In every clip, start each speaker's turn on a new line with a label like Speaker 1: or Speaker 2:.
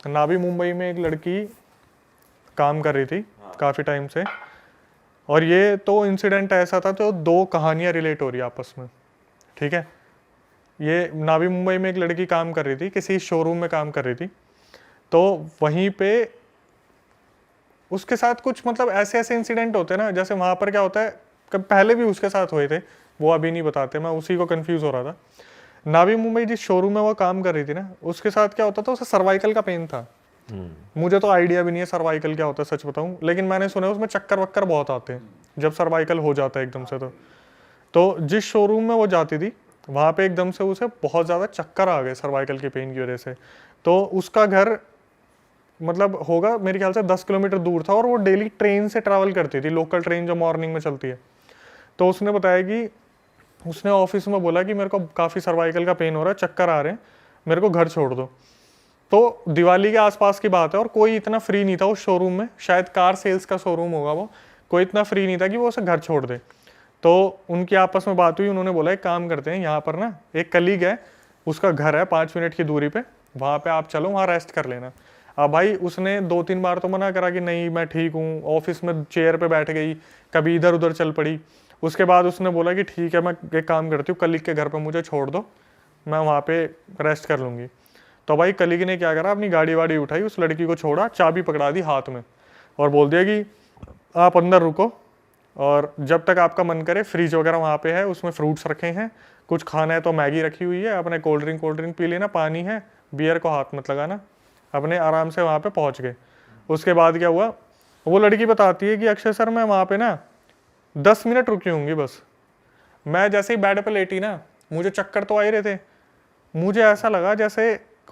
Speaker 1: नावी मुंबई में एक लड़की काम कर रही थी काफ़ी टाइम से, और ये तो इंसिडेंट ऐसा था तो दो कहानियाँ रिलेट हो रही है आपस में, ठीक है। ये नावी मुंबई में एक लड़की काम कर रही थी, किसी शोरूम में काम कर रही थी, तो वहीं पे उसके साथ कुछ मतलब ऐसे ऐसे इंसिडेंट होते हैं ना, जैसे वहाँ पर क्या होता है, कब पहले भी उसके साथ हुए थे, वो अभी नहीं बताते, मैं उसी को कंफ्यूज हो रहा था। नावी मुंबई जिस शोरूम में वो काम कर रही थी ना, उसके साथ क्या होता था, उसे सर्वाइकल का पेन था। मुझे तो आइडिया भी नहीं है सर्वाइकल क्या होता है, सच बताऊं, लेकिन मैंने सुना है उसमें चक्कर वक्कर बहुत आते हैं जब सर्वाइकल हो जाता है एकदम से। तो जिस शोरूम में वो जाती थी वहाँ पे एकदम से उसे बहुत ज़्यादा चक्कर आ गए सर्वाइकल के पेन की वजह से। तो उसका घर मतलब होगा मेरे ख्याल से 10 किलोमीटर दूर था, और वो डेली ट्रेन से ट्रैवल करती थी, लोकल ट्रेन जो मॉर्निंग में चलती है। तो उसने बताया कि उसने ऑफिस में बोला कि मेरे को काफ़ी सर्वाइकल का पेन हो रहा है, चक्कर आ रहे हैं, मेरे को घर छोड़ दो। तो दिवाली के आसपास की बात है, और कोई इतना फ्री नहीं था उस शोरूम में, शायद कार सेल्स का शोरूम होगा वो, कोई इतना फ्री नहीं था कि वो उसे घर छोड़ दे। तो उनकी आपस में बात हुई, उन्होंने बोला एक काम करते हैं, यहाँ पर ना एक कलीग है, उसका घर है 5 मिनट की दूरी पे, वहाँ पे आप चलो, वहाँ रेस्ट कर लेना। अब भाई उसने 2-3 बार तो मना करा कि नहीं मैं ठीक हूँ, ऑफिस में चेयर पे बैठ गई, कभी इधर उधर चल पड़ी। उसके बाद उसने बोला कि ठीक है मैं एक काम करती हूँ, कलीग के घर पे मुझे छोड़ दो, मैं वहाँ पे रेस्ट कर लूँगी। तो भाई कलीग ने क्या करा, अपनी गाड़ी वाड़ी उठाई, उस लड़की को छोड़ा, चाबी पकड़ा दी हाथ में, और बोल दिया कि आप अंदर रुको, और जब तक आपका मन करे, फ्रिज वगैरह वहाँ पे है, उसमें फ्रूट्स रखे हैं, कुछ खाना है तो मैगी रखी हुई है, अपने कोल्ड ड्रिंक पी लेना, पानी है, बियर को हाथ मत लगाना। अपने आराम से वहाँ पे पहुँच गए। उसके बाद क्या हुआ, वो लड़की बताती है कि अक्षय सर मैं वहाँ पे ना 10 मिनट रुकी होंगी बस। मैं जैसे ही बेड पे लेटी ना, मुझे चक्कर तो आ ही रहे थे, मुझे ऐसा लगा जैसे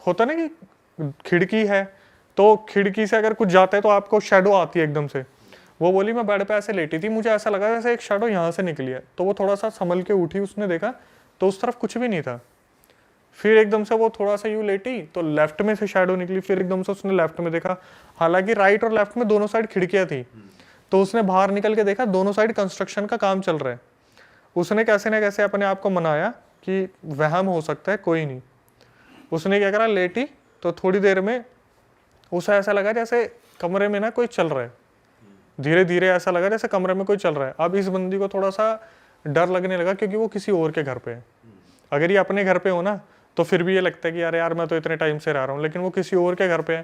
Speaker 1: होता ना कि खिड़की है, तो खिड़की से अगर कुछ जाता है तो आपको शेडो आती है एकदम से। वो बोली मैं बेड पे ऐसे लेटी थी, मुझे ऐसा लगा जैसे एक शेडो यहाँ से निकली है। तो वो थोड़ा सा संभल के उठी, उसने देखा तो उस तरफ कुछ भी नहीं था। फिर एकदम से वो थोड़ा सा यूं लेटी तो लेफ्ट में से शेडो निकली, फिर एकदम से उसने लेफ्ट में देखा, हालांकि राइट और लेफ्ट में दोनों साइड खिड़कियां थी। तो उसने बाहर निकल के देखा, दोनों साइड कंस्ट्रक्शन का काम चल रहा है। उसने कैसे ना कैसे अपने आप को मनाया कि वहम हो सकता है, कोई नहीं। उसने क्या करा, लेटी तो थोड़ी देर में उसे ऐसा लगा जैसे कमरे में ना कोई चल रहा है, धीरे धीरे ऐसा लगा जैसे कमरे में कोई चल रहा है। अब इस बंदी को थोड़ा सा डर लगने लगा, क्योंकि वो किसी और के घर पे है। अगर ये अपने घर पे हो ना तो फिर भी ये लगता है कि यार मैं तो इतने टाइम से रह रहा हूँ, लेकिन वो किसी और के घर पे है।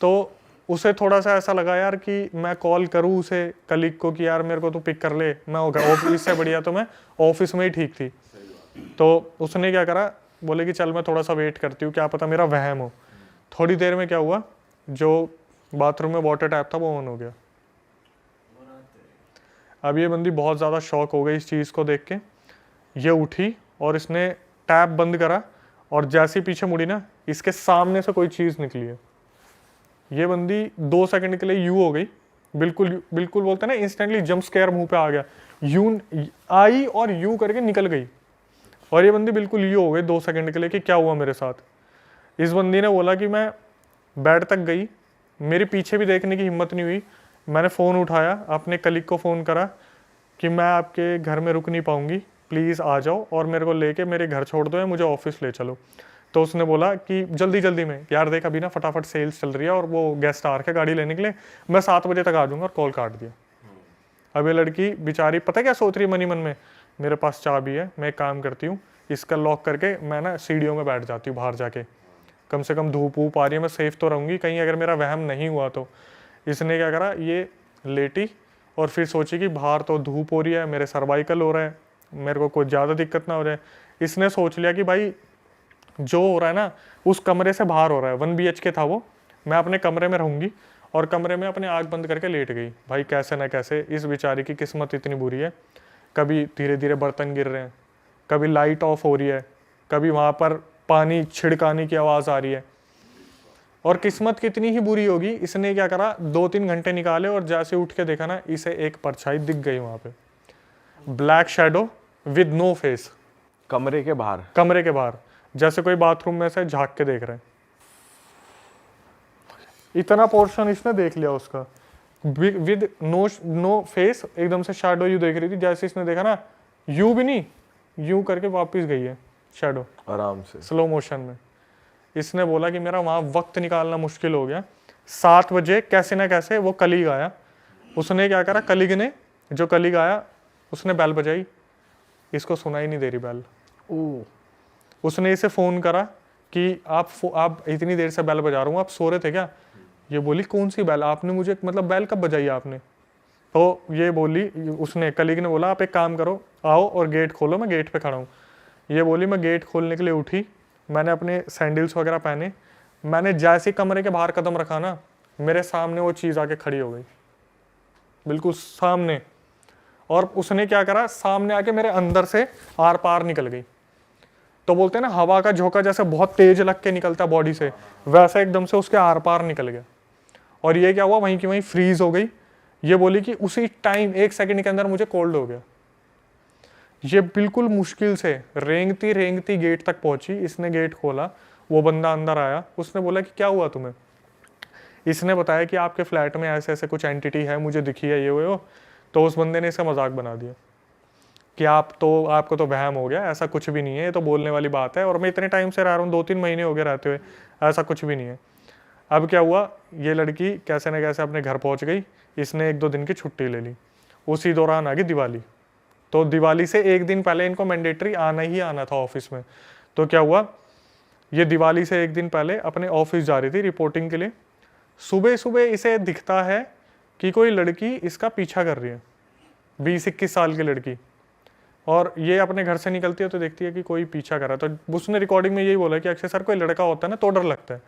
Speaker 1: तो उसे थोड़ा सा ऐसा लगा यार कि मैं कॉल करूँ उसे कलीग को कि यार मेरे को तो पिक कर ले, मैं ऑफिस से बढ़िया तो मैं ऑफिस में ही ठीक थी। तो उसने क्या करा, बोले कि चल मैं थोड़ा सा वेट करती हूँ, क्या पता मेरा वहम हो। थोड़ी देर में क्या हुआ, जो बाथरूम में वाटर टैप था वो ऑन हो गया। अब ये बंदी बहुत ज़्यादा शॉक हो गई इस चीज़ को देख के। ये उठी और इसने टैप बंद करा, और जैसे ही पीछे मुड़ी ना, इसके सामने से कोई चीज़ निकली है। ये बंदी 2 सेकंड के लिए यू हो गई, बिल्कुल बिल्कुल बोलते हैं ना इंस्टेंटली जंप स्केयर मुंह पे आ गया, यू आई और यू करके निकल गई। और ये बंदी बिल्कुल यू हो गई 2 सेकंड के लिए कि क्या हुआ मेरे साथ। इस बंदी ने बोला कि मैं बेड तक गई, मेरे पीछे भी देखने की हिम्मत नहीं हुई, मैंने फ़ोन उठाया, अपने कलीग को फ़ोन करा कि मैं आपके घर में रुक नहीं पाऊंगी, प्लीज़ आ जाओ और मेरे को लेके मेरे घर छोड़ दो या मुझे ऑफिस ले चलो। तो उसने बोला कि जल्दी जल्दी में, यार देख अभी ना फटाफट सेल्स चल रही है और वो गेस्ट आ रखे गाड़ी लेने के लिए, मैं 7 बजे तक आ जाऊँगा, और कॉल काट दिया। अब ये लड़की बेचारी पता क्या सोच रही है मनी मन में, मेरे पास चाबी है, मैं एक काम करती हूँ, इसका लॉक करके मैं ना सीढ़ियों में बैठ जाती हूँ बाहर जाके, कम से कम धूप वूप आ रही है, मैं सेफ तो रहूँगी, कहीं अगर मेरा वहम नहीं हुआ तो। इसने क्या करा, ये लेटी और फिर सोची कि बाहर तो धूप हो रही है, मेरे सर्वाइकल हो रहा है, मेरे को कोई ज़्यादा दिक्कत ना हो जाए। इसने सोच लिया कि भाई जो हो रहा है ना उस कमरे से बाहर हो रहा है, 1 BHK था वो, मैं अपने कमरे में रहूँगी, और कमरे में अपने आँख बंद करके लेट गई। भाई कैसे ना कैसे इस बेचारी की किस्मत इतनी बुरी है, कभी धीरे धीरे बर्तन गिर रहे हैं, कभी लाइट ऑफ हो रही है, कभी वहाँ पर पानी छिड़काने की आवाज़ आ रही है। और किस्मत कितनी ही बुरी होगी, इसने क्या करा, 2-3 घंटे निकाले और जैसे उठ के देखा ना, इसे एक परछाई दिख गई वहाँ पे, black shadow with no face,
Speaker 2: कमरे के बाहर,
Speaker 1: कमरे के बाहर, जैसे कोई बाथरूम में से झांक के देख रहे हैं। इतना पोर्शन इसने देख लिया उसका, विद नो फेस, एकदम से शैडो यू देख रही थी। जैसे इसने देखा ना, यू भी नहीं, यू करके वापस गई है शैडो
Speaker 2: आराम से
Speaker 1: स्लो मोशन में। इसने बोला कि मेरा वहाँ वक्त निकालना मुश्किल हो गया। 7 बजे कैसे ना कैसे वो कलीग आया, उसने क्या करा, कलीग ने, जो कलीग आया उसने बेल बजाई, इसको सुनाई नहीं दे रही बेल। उसने इसे फ़ोन करा कि आप इतनी देर से बेल बजा रहा हूँ, आप सो रहे थे क्या? ये बोली कौन सी बेल, आपने मुझे मतलब बेल कब बजाई आपने? तो ये बोली, उसने कलीग ने बोला आप एक काम करो, आओ और गेट खोलो, मैं गेट पे खड़ा हूँ। ये बोली मैं गेट खोलने के लिए उठी, मैंने अपने सैंडल्स वगैरह पहने, मैंने जैसे कमरे के बाहर कदम रखा ना, मेरे सामने वो चीज़ आके खड़ी हो गई, बिल्कुल सामने। और उसने क्या करा, सामने आके मेरे अंदर से आर पार निकल गई। तो बोलते हैं ना हवा का झोंका जैसे बहुत तेज लग के निकलता है बॉडी से, वैसा एकदम से उसके आर पार निकल गया। और ये क्या हुआ, वहीं की वहीं फ्रीज हो गई। ये बोली कि उसी टाइम 1 सेकंड के अंदर मुझे कोल्ड हो गया। ये बिल्कुल मुश्किल से रेंगती रेंगती गेट तक पहुंची। इसने गेट खोला, वो बंदा अंदर आया, उसने बोला कि क्या हुआ तुम्हें? इसने बताया कि आपके फ्लैट में ऐसे ऐसे कुछ एंटिटी है, मुझे दिखी है ये वो। तो उस बंदे ने इसका मजाक बना दिया कि आपको तो वहम हो गया, ऐसा कुछ भी नहीं है, ये तो बोलने वाली बात है, और मैं इतने टाइम से रह रहा हूँ, 2-3 महीने हो गए रहते हुए, ऐसा कुछ भी नहीं है। अब क्या हुआ, ये लड़की कैसे न कैसे अपने घर पहुँच गई। इसने 1-2 दिन की छुट्टी ले ली। उसी दौरान आ गई दिवाली। तो दिवाली से 1 दिन पहले इनको मैंडेटरी आना ही आना था ऑफिस में। तो क्या हुआ, ये दिवाली से 1 दिन पहले अपने ऑफिस जा रही थी रिपोर्टिंग के लिए। सुबह सुबह इसे दिखता है कि कोई लड़की इसका पीछा कर रही है, 20-21 साल की लड़की। और ये अपने घर से निकलती है तो देखती है कि कोई पीछा कर रहा है। तो उसने रिकॉर्डिंग में यही बोला कि अक्षय सर कोई लड़का होता है ना तो डर लगता है,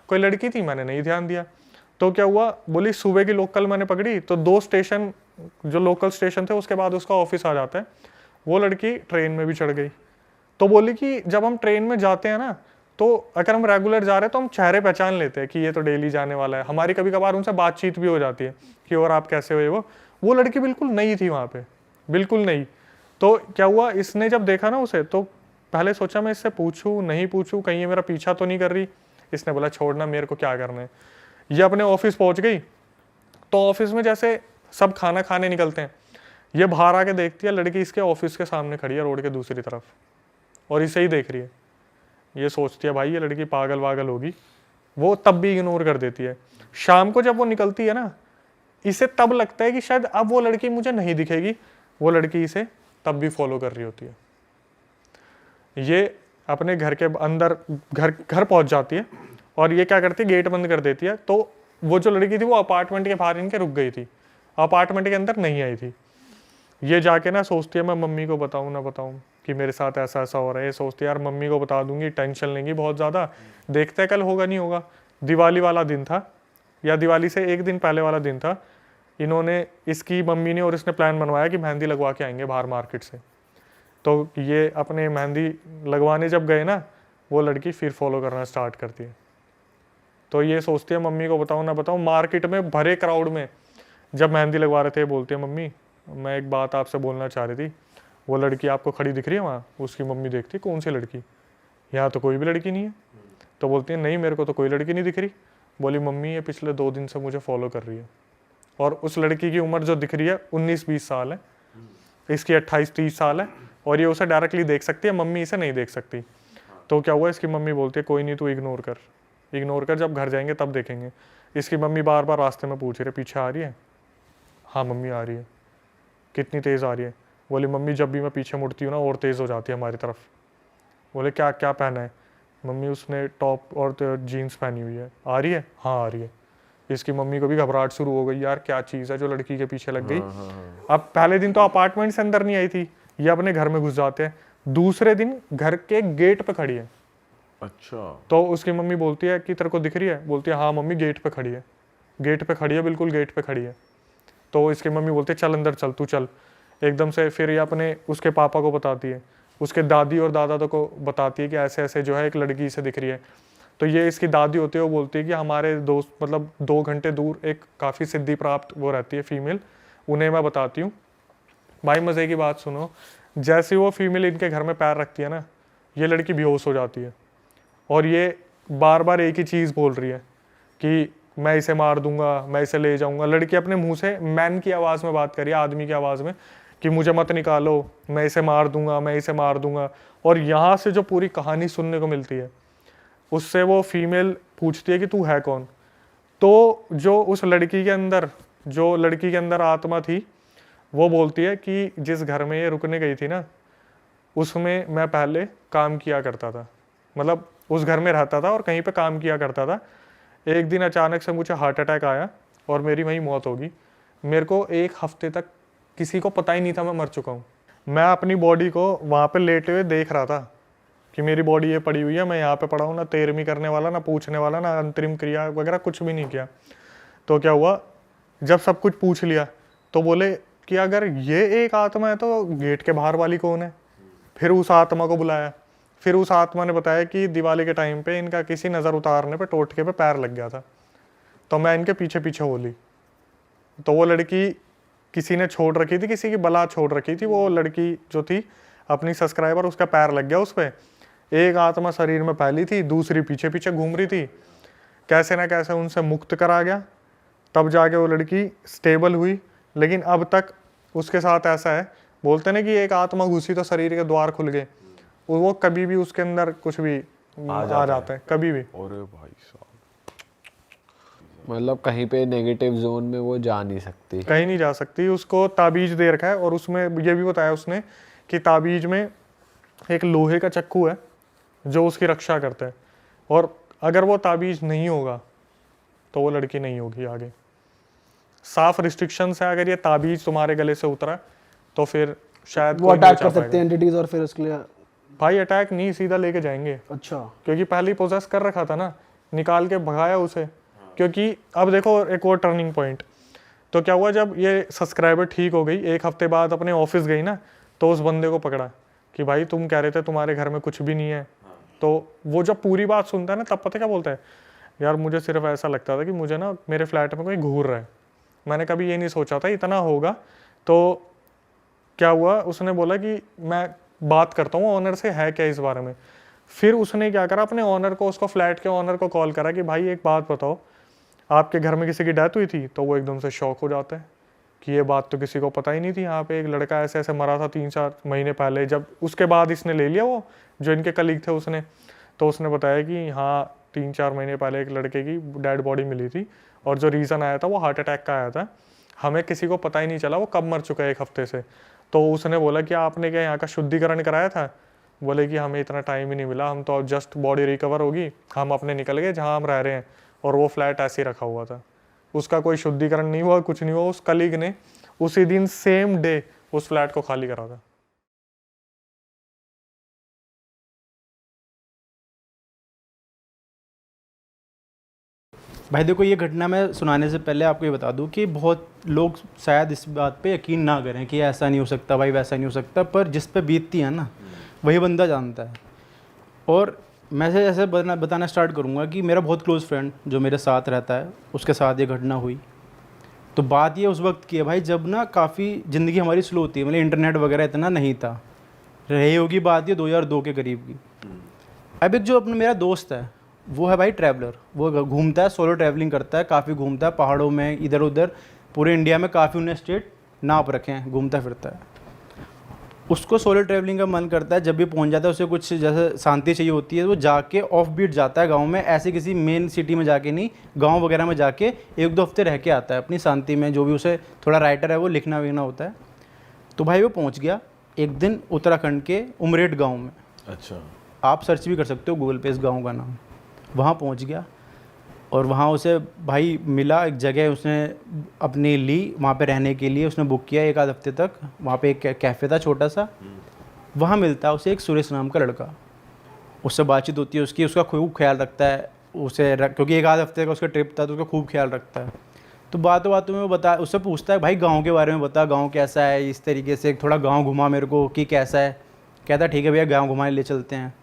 Speaker 1: कोई लड़की थी मैंने नहीं ध्यान दिया। तो क्या हुआ, बोली सुबह की लोकल मैंने पकड़ी, तो 2 स्टेशन जो लोकल स्टेशन थे उसके बाद उसका ऑफिस आ जाता है। वो लड़की ट्रेन में भी चढ़ गई। तो बोली कि जब हम ट्रेन में जाते हैं ना, तो अगर हम रेगुलर जा रहे हैं तो हम चेहरे पहचान लेते हैं कि ये तो डेली जाने वाला है। हमारी कभी कभार उनसे बातचीत भी हो जाती है कि और आप कैसे हुए। वो लड़की बिल्कुल नई थी वहाँ पे, बिल्कुल नई। तो क्या हुआ, इसने जब देखा ना उसे, तो पहले सोचा मैं इससे पूछूं नहीं पूछूं, कहीं ये मेरा पीछा तो नहीं कर रही। इसने बोला छोड़ना, मेरे को क्या करना है। ये अपने ऑफिस पहुंच गई। तो ऑफिस में जैसे सब खाना खाने निकलते हैं, ये बाहर आके देखती है लड़की इसके ऑफिस के सामने खड़ी है रोड के दूसरी तरफ, और इसे ही देख रही है। ये सोचती है भाई ये लड़की पागल वागल होगी, वो तब भी इग्नोर कर देती है। शाम को जब वो निकलती है ना, इसे तब लगता है कि शायद अब वो लड़की मुझे नहीं दिखेगी, वो लड़की इसे तब भी फॉलो कर रही होती है। ये अपने घर के अंदर घर पहुंच जाती है, और ये क्या करती है, गेट बंद कर देती है। तो वो जो लड़की थी वो अपार्टमेंट के बाहर इनके रुक गई थी, अपार्टमेंट के अंदर नहीं आई थी। ये जाके ना सोचती है मैं मम्मी को बताऊं ना बताऊं कि मेरे साथ ऐसा ऐसा हो रहा है। ये सोचती है यार मम्मी को बता दूंगी, टेंशन लेंगी बहुत ज़्यादा, देखते हैं कल होगा नहीं होगा। दिवाली वाला दिन था, या दिवाली से 1 दिन पहले वाला दिन था। इन्होंने, इसकी मम्मी ने और इसने प्लान बनवाया कि मेहंदी लगवा के आएंगे बाहर मार्केट से। तो ये अपने मेहंदी लगवाने जब गए ना, वो लड़की फिर फॉलो करना स्टार्ट करती है। तो ये सोचती है मम्मी को बताऊं ना बताऊं। मार्केट में भरे क्राउड में जब मेहंदी लगवा रहे थे, बोलती है मम्मी मैं एक बात आपसे बोलना चाह रही थी, वो लड़की आपको खड़ी दिख रही है वहाँ? उसकी मम्मी देखती है कौन सी लड़की, यहाँ तो कोई भी लड़की नहीं है। तो बोलती है नहीं मेरे को तो कोई लड़की नहीं दिख रही। बोली मम्मी ये पिछले 2 दिन से मुझे फॉलो कर रही है। और उस लड़की की उम्र जो दिख रही है 19-20 साल है, इसकी 28-30 साल है, और ये उसे डायरेक्टली देख सकती है, मम्मी इसे नहीं देख सकती। तो क्या हुआ, इसकी मम्मी बोलती है कोई नहीं तू इग्नोर कर, जब घर जाएंगे तब देखेंगे। इसकी मम्मी बार बार रास्ते में पूछ रही है पीछे आ रही है? हाँ मम्मी आ रही है। कितनी तेज़ आ रही है? बोली मम्मी जब भी मैं पीछे मुड़ती हूँ ना और तेज़ हो जाती है हमारी तरफ। बोले क्या क्या पहना है? मम्मी उसने टॉप और जीन्स पहनी हुई है। आ रही है? हाँ आ रही है। इसकी मम्मी को भी घबराहट शुरू हो गई, यार क्या चीज़ है जो लड़की के पीछे लग गई। अब पहले दिन तो अपार्टमेंट से अंदर नहीं आई थी, ये अपने घर में घुस जाते हैं। दूसरे दिन घर के गेट पे खड़ी है।
Speaker 2: अच्छा।
Speaker 1: तो उसकी मम्मी बोलती है कि तेरे को दिख रही है? बोलती है हाँ मम्मी गेट पे खड़ी है, बिल्कुल गेट पे खड़ी है। तो इसकी मम्मी बोलती है चल अंदर चल, तू चल। एकदम से फिर ये अपने उसके पापा को बताती है, उसके दादी और दादा तो को बताती है कि ऐसे ऐसे जो है एक लड़की से दिख रही है। तो ये इसकी दादी होती है, वो बोलती है कि हमारे दोस्त मतलब 2 घंटे दूर एक काफ़ी सिद्धि प्राप्त वो रहती है फीमेल, उन्हें मैं बताती हूँ। भाई मज़े की बात सुनो, जैसे वो फीमेल इनके घर में पैर रखती है ना, ये लड़की बेहोश हो जाती है, और ये बार बार एक ही चीज़ बोल रही है कि मैं इसे मार दूंगा, मैं इसे ले जाऊंगा। लड़की अपने मुंह से मैन की आवाज़ में बात करी, आदमी की आवाज़ में, कि मुझे मत निकालो, मैं इसे मार दूंगा, मैं इसे मार दूंगा। और यहाँ से जो पूरी कहानी सुनने को मिलती है, उससे वो फीमेल पूछती है कि तू है कौन। तो जो उस लड़की के अंदर आत्मा थी वो बोलती है कि जिस घर में ये रुकने गई थी ना, उसमें मैं पहले काम किया करता था, मतलब उस घर में रहता था और कहीं पे काम किया करता था। एक दिन अचानक से मुझे हार्ट अटैक आया और मेरी वहीं मौत होगी। मेरे को 1 हफ्ते तक किसी को पता ही नहीं था मैं मर चुका हूँ। मैं अपनी बॉडी को वहाँ पे लेटे हुए देख रहा था कि मेरी बॉडी ये पड़ी हुई है, मैं यहाँ पे पड़ा हूँ, ना तेरहवीं करने वाला, ना पूछने वाला, ना अंतरिम क्रिया वगैरह कुछ भी नहीं किया। तो क्या हुआ, जब सब कुछ पूछ लिया तो बोले कि अगर ये एक आत्मा है तो गेट के बाहर वाली कौन है। फिर उस आत्मा को बुलाया, फिर उस आत्मा ने बताया कि दिवाली के टाइम पे इनका किसी नज़र उतारने पे टोटके पे पैर लग गया था, तो मैं इनके पीछे पीछे हो ली। तो वो लड़की किसी ने छोड़ रखी थी, किसी की बला छोड़ रखी थी, वो लड़की जो थी अपनी सब्सक्राइबर, उसका पैर लग गया उस पर। एक आत्मा शरीर में पहली थी, दूसरी पीछे पीछे घूम रही थी। कैसे ना कैसे उनसे मुक्त करा गया, तब जाके वो लड़की स्टेबल हुई। लेकिन अब तक उसके साथ ऐसा है, बोलते ना कि एक आत्मा घुसी तो शरीर के द्वार खुल गए, वो कभी भी उसके अंदर कुछ भी आ जाता है कभी भी।
Speaker 2: अरे भाई साहब, मतलब कहीं पे नेगेटिव जोन में वो जा नहीं सकती,
Speaker 1: कहीं नहीं जा सकती। उसको ताबीज दे रखा है और उसमें ये भी बताया उसने कि ताबीज में एक लोहे का चक्कू है जो उसकी रक्षा करता है, और अगर वो ताबीज नहीं होगा तो वो लड़की नहीं होगी आगे। साफ रिस्ट्रिक्शंस है, अगर ये ताबीज तुम्हारे गले से उतरा तो फिर शायद
Speaker 3: वो अटैक कर सकते हैं एंटिटीज, और फिर उसके लिए
Speaker 1: भाई अटैक नहीं, सीधा लेके जाएंगे।
Speaker 3: अच्छा,
Speaker 1: क्योंकि पहले ही पोजेस कर रखा था ना, निकाल के भगाया उसे। क्योंकि अब देखो एक और टर्निंग पॉइंट, तो क्या हुआ जब ये सब्सक्राइबर ठीक हो गई, 1 हफ्ते बाद अपने ऑफिस गई ना, तो उस बंदे को पकड़ा कि भाई तुम कह रहे थे तुम्हारे घर में कुछ भी नहीं है। तो वो जब पूरी बात सुनता है ना, तब पता क्या बोलता है, यार मुझे सिर्फ ऐसा लगता था कि मुझे ना मेरे फ्लैट में कोई घूर रहा है, मैंने कभी ये नहीं सोचा था इतना होगा। तो क्या हुआ, उसने बोला कि मैं बात करता हूँ ऑनर से, है क्या इस बारे में। फिर उसने क्या करा, अपने ऑनर को, उसको फ्लैट के ऑनर को कॉल करा कि भाई एक बात बताओ, आपके घर में किसी की डेथ हुई थी। तो वो एकदम से शॉक हो जाता है कि ये बात तो किसी को पता ही नहीं थी, यहाँ पे एक लड़का ऐसे ऐसे मरा था 3-4 महीने पहले। जब उसके बाद इसने ले लिया, वो जो इनके कलीग थे उसने, तो उसने बताया कि हाँ 3-4 महीने पहले एक लड़के की डेड बॉडी मिली थी, और जो रीज़न आया था वो हार्ट अटैक का आया था, हमें किसी को पता ही नहीं चला वो कब मर चुका है 1 हफ्ते से। तो उसने बोला कि आपने क्या यहाँ का शुद्धिकरण कराया था। बोले कि हमें इतना टाइम ही नहीं मिला, हम तो जस्ट बॉडी रिकवर होगी हम अपने निकल गए जहाँ हम रह रहे हैं, और वो फ्लैट ऐसे ही रखा हुआ था, उसका कोई शुद्धिकरण नहीं हुआ, कुछ नहीं हुआ। उस कलीग ने उसी दिन सेम डे उस फ्लैट को खाली करा था।
Speaker 4: भाई देखो, ये घटना मैं सुनाने से पहले आपको ये बता दूं कि बहुत लोग शायद इस बात पे यकीन ना करें कि ऐसा नहीं हो सकता भाई, वैसा नहीं हो सकता, पर जिस पे बीतती है ना वही बंदा जानता है। और मैं से ऐसे बताना स्टार्ट करूँगा कि मेरा बहुत क्लोज़ फ्रेंड जो मेरे साथ रहता है, उसके साथ ये घटना हुई। तो बात ये उस वक्त की है भाई जब ना काफ़ी ज़िंदगी हमारी स्लो होती है, मतलब इंटरनेट वगैरह इतना नहीं था, रही होगी बात ये 2002 के करीब की। अब एक जो अपना मेरा दोस्त है वो है भाई ट्रैवलर, वो घूमता है, सोलो ट्रैवलिंग करता है, काफ़ी घूमता है पहाड़ों में, इधर उधर पूरे इंडिया में काफ़ी उन्हें स्टेट नाप रखे हैं, घूमता फिरता है। उसको सोलो ट्रैवलिंग का मन करता है, जब भी पहुंच जाता है उसे कुछ जैसे शांति चाहिए होती है, वो जाके ऑफ बीट जाता है गांव में, ऐसे किसी मेन सिटी में जाके नहीं, गांव वगैरह में जाके 1-2 हफ्ते रह के आता है अपनी शांति में, जो भी उसे थोड़ा राइटर है वो लिखना विखना होता है। तो भाई वो पहुँच गया एक दिन उत्तराखंड के उमरेड गाँव में।
Speaker 2: अच्छा,
Speaker 4: आप सर्च भी कर सकते हो गूगल पे इस गाँव का नाम। वहाँ पहुँच गया और वहाँ उसे भाई मिला, एक जगह उसने अपनी ली वहाँ पे रहने के लिए, उसने बुक किया 1-आध हफ्ते तक। वहाँ पे एक कैफ़े था छोटा सा, वहाँ मिलता है उसे एक सुरेश नाम का लड़का, उससे बातचीत होती है उसकी, उसका खूब ख्याल रखता है उसे, क्योंकि 1-आध हफ्ते का उसका ट्रिप था तो उसका खूब ख्याल रखता है। तो बातों बातों में वो बता, उससे पूछता है भाई गाँव के बारे में बता, गाँव कैसा है, इस तरीके से थोड़ा गाँव घुमा मेरे को कि कैसा है। कहता ठीक है भैया गाँव घुमाने ले चलते हैं।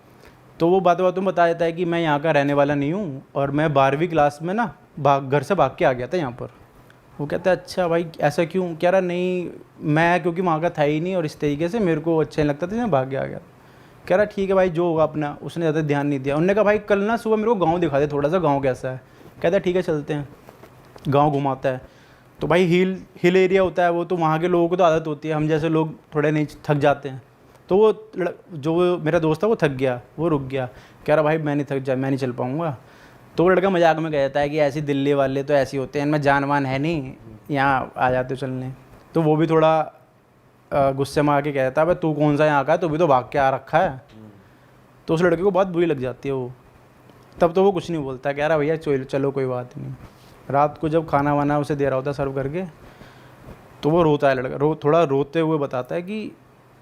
Speaker 4: तो वो बातों बातों में बता देता है कि मैं यहाँ का रहने वाला नहीं हूँ और मैं 12वीं क्लास में ना घर से भाग के आ गया था यहाँ पर। वो कहता है अच्छा भाई ऐसा क्यों? कह रहा नहीं मैं क्योंकि वहाँ का था ही नहीं और इस तरीके से मेरे को अच्छा नहीं लगता था, मैं भाग के आ गया। कह रहा ठीक है भाई जो होगा अपना। उसने ज़्यादा ध्यान नहीं दिया। उन्होंने कहा भाई कल ना सुबह मेरे को गाँव दिखा दे थोड़ा सा, गाँव कैसा है। कहता है ठीक है चलते हैं। गाँव घुमाता है। तो भाई हिल एरिया होता है वो, तो वहाँ के लोगों को तो आदत होती है, हम जैसे लोग थोड़े नहीं थक जाते हैं। तो जो मेरा दोस्त था वो थक गया, वो रुक गया, कह रहा भाई मैं नहीं चल पाऊँगा। तो वो लड़का मजाक में कहता है कि ऐसी दिल्ली वाले तो ऐसे होते हैं, इनमें जान वान है नहीं, यहाँ आ जाते हो चलने। तो वो भी थोड़ा गुस्से में आके कहता है भाई तू कौन सा यहाँ का है, तू भी तो भाग के आ रखा है। तो उस लड़के को बहुत बुरी लग जाती है वो। तब तो वो कुछ नहीं बोलता, कह रहा भैया चलो कोई बात नहीं। रात को जब खाना वाना उसे दे रहा होता सर्व करके, तो वो रोता है लड़का, थोड़ा रोते हुए बताता है कि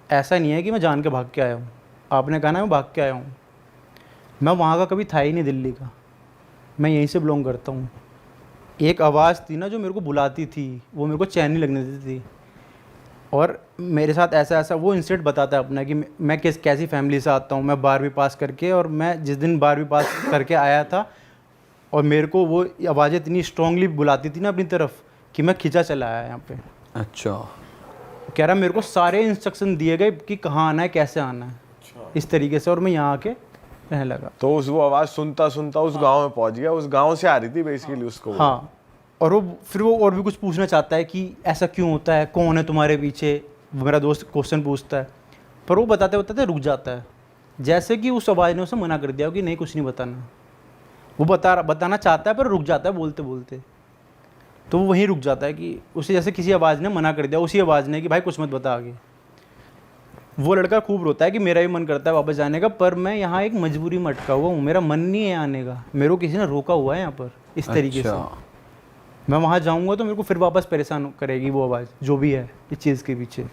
Speaker 4: ऐसा नहीं है कि मैं जान के भाग के आया हूँ, आपने कहा ना मैं भाग के आया हूँ, मैं वहाँ का कभी था ही नहीं दिल्ली का, मैं यहीं से बिलोंग करता हूँ। एक आवाज़ थी ना जो मेरे को बुलाती थी, वो मेरे को चैन नहीं लगने देती थी। और मेरे साथ ऐसा ऐसा वो इंसिडेंट बताता है अपना कि मैं कैसी फैमिली से आता हूँ। मैं 12वीं पास करके, और मैं जिस दिन 12वीं पास करके आया था और मेरे को वो आवाज़ें इतनी स्ट्रांगली बुलाती थी ना अपनी तरफ कि मैं खिंचा चला आया यहाँ पे।
Speaker 2: अच्छा।
Speaker 4: कह रहा मेरे को सारे इंस्ट्रक्शन दिए गए कि कहाँ आना है, कैसे आना है, इस तरीके से, और मैं यहाँ आके रहने लगा।
Speaker 5: तो वो आवाज़ सुनता सुनता उस गांव में पहुंच गया, उस गांव से आ रही थी बेसिकली उसको।
Speaker 4: हाँ, और वो फिर वो और भी कुछ पूछना चाहता है कि ऐसा क्यों होता है, कौन है तुम्हारे पीछे, मेरा दोस्त क्वेश्चन पूछता है, पर वो बताते बताते रुक जाता है, जैसे कि उस आवाज़ ने उसे मना कर दिया कि नहीं कुछ नहीं बताना। वो बताना चाहता है पर रुक जाता है बोलते बोलते, तो वो वहीं रुक जाता है कि उसे जैसे किसी आवाज़ ने मना कर दिया, उसी आवाज़ ने कि भाई कुछ मत बता आगे। वो लड़का खूब रोता है कि मेरा भी मन करता है वापस जाने का, पर मैं यहाँ एक मजबूरी में अटका हुआ हूँ, मेरा मन नहीं है आने का, मेरे को किसी ने रोका हुआ है यहाँ पर इस तरीके से। मैं वहाँ जाऊँगा तो मेरे को फिर वापस परेशान करेगी वो आवाज़ जो भी है इस चीज़ के पीछे।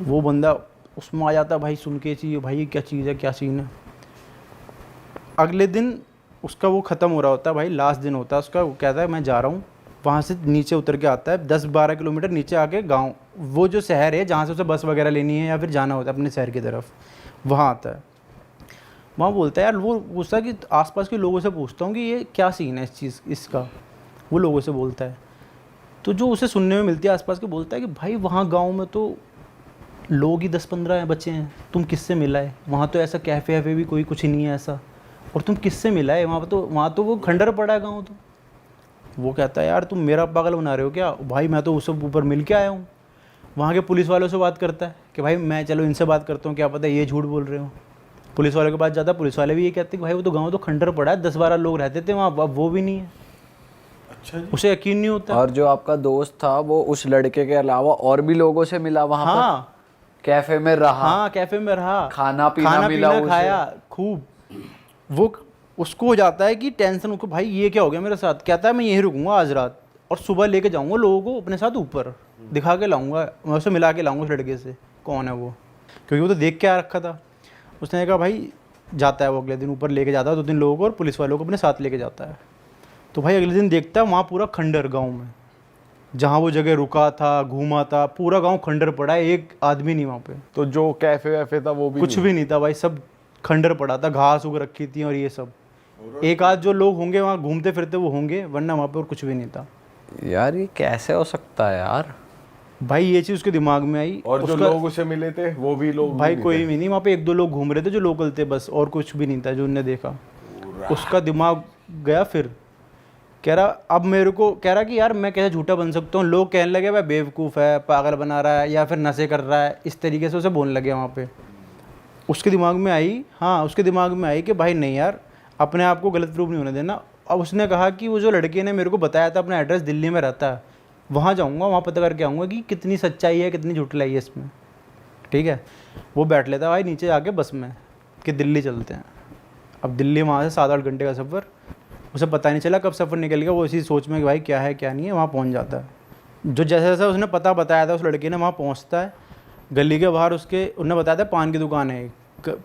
Speaker 4: वो बंदा उसमें आ जाता है, भाई सुन के चाहिए भाई ये क्या चीज़ है, क्या सीन है। अगले दिन उसका वो ख़त्म हो रहा होता है भाई, लास्ट दिन होता है उसका। वो कहता है मैं जा रहा हूँ, वहाँ से नीचे उतर के आता है 10-12 किलोमीटर नीचे आके गांव, वो जो शहर है जहाँ से उसे बस वगैरह लेनी है या फिर जाना होता है अपने शहर की तरफ, वहाँ आता है। वहाँ बोलता है यार, वो पूछता है कि आसपास के लोगों से पूछता हूँ कि ये क्या सीन है इस चीज़ इसका, वो लोगों से बोलता है। तो जो उसे सुनने में मिलती है आसपास के, बोलता है कि भाई वहाँ गाँव में तो लोग ही 10-15 बच्चे हैं, तुम किससे मिला है, वहाँ तो ऐसा कैफ़े वैफ़े भी कोई कुछ ही नहीं है ऐसा, और तुम किससे मिला है, वहाँ तो वो खंडर पड़ा है गाँव। तो वो कहता है यार तुम मेरा पागल बना रहे हो क्या भाई, मैं तो उससे ऊपर मिल के आया हूँ। वहाँ के पुलिस वालों से बात करता है कि भाई मैं चलो इनसे बात करता हूँ, क्या पता ये झूठ बोल रहे हो। पुलिस वालों के पास जाता है, पुलिस वाले भी ये कहते हैं कि भाई वो तो गाँव तो खंडर पड़ा है, 10-12 लोग रहते थे वहाँ, अब वो भी नहीं है। अच्छा जी। उसे यकीन नहीं होता।
Speaker 2: और जो आपका दोस्त था वो उस लड़के के अलावा और भी लोगों से मिला वहाँ पर?
Speaker 4: हाँ,
Speaker 2: कैफे में रहा?
Speaker 4: हाँ कैफे में रहा,
Speaker 2: खाना पीना मिला उसे?
Speaker 4: खाया खूब। वो उसको हो जाता है कि टेंशन, उसको भाई ये क्या हो गया मेरे साथ। कहता है मैं यहीं रुकूंगा आज रात, और सुबह लेके जाऊंगा लोगों को अपने साथ ऊपर, दिखा के लाऊंगा, मैं उसे मिला के लाऊंगा उस लड़के से कौन है वो, क्योंकि वो तो देख के आ रखा था। उसने कहा भाई जाता है वो अगले दिन ऊपर लेके जाता है 2-3 लोगों को, और पुलिस वालों को अपने साथ लेके जाता है। तो भाई अगले दिन देखता है वहाँ पूरा खंडर गाँव में, जहाँ वो जगह रुका था घूमा था, पूरा गाँव खंडर पड़ा है, एक आदमी नहीं वहाँ पे।
Speaker 5: तो जो कैफे वैफे था वो भी
Speaker 4: कुछ भी नहीं था भाई, सब खंडर पड़ा था, घास उग रखी थी और ये सब। एक आध जो लोग होंगे वहाँ घूमते फिरते वो होंगे, वरना वहाँ पे और कुछ भी नहीं था।
Speaker 2: यार ये कैसे हो सकता है यार?
Speaker 4: भाई ये चीज़ उसके दिमाग में आई।
Speaker 5: और जो लोग उसे मिले थे वो भी लोग
Speaker 4: भाई कोई भी नहीं, वहाँ पे 1-2 लोग घूम रहे थे जो लोकल थे बस, और कुछ भी नहीं था जो उनने देखा। उसका दिमाग गया फिर, कह रहा अब मेरे को, कह रहा कि यार मैं कैसे झूठा बन सकता हूँ। लोग कहने लगे भाई बेवकूफ़ है, पागल बना रहा है, या फिर नशे कर रहा है, इस तरीके से उसे बोलने लगे वहाँ पे। उसके दिमाग में आई, हाँ उसके दिमाग में आई कि भाई नहीं यार, अपने आप को गलत प्रूफ नहीं होने देना। अब उसने कहा कि वो जो लड़के ने मेरे को बताया था अपना एड्रेस दिल्ली में रहता है, वहाँ जाऊँगा, वहाँ पता करके आऊँगा कि कितनी सच्चाई है कितनी झूठलाई है इसमें। ठीक है, वो बैठ लेता भाई नीचे जाके बस में कि दिल्ली चलते हैं। अब दिल्ली वहाँ से 7-8 घंटे का सफ़र, उसे पता नहीं चला कब सफ़र निकल गया। वो इसी सोच में कि भाई क्या है क्या नहीं है, वहाँ पहुँच जाता है। जो जैसा जैसा उसने पता बताया था उस लड़के ने, वहाँ पहुँचता है। गली के बाहर उसके उन्होंने बताया था पान की दुकान है,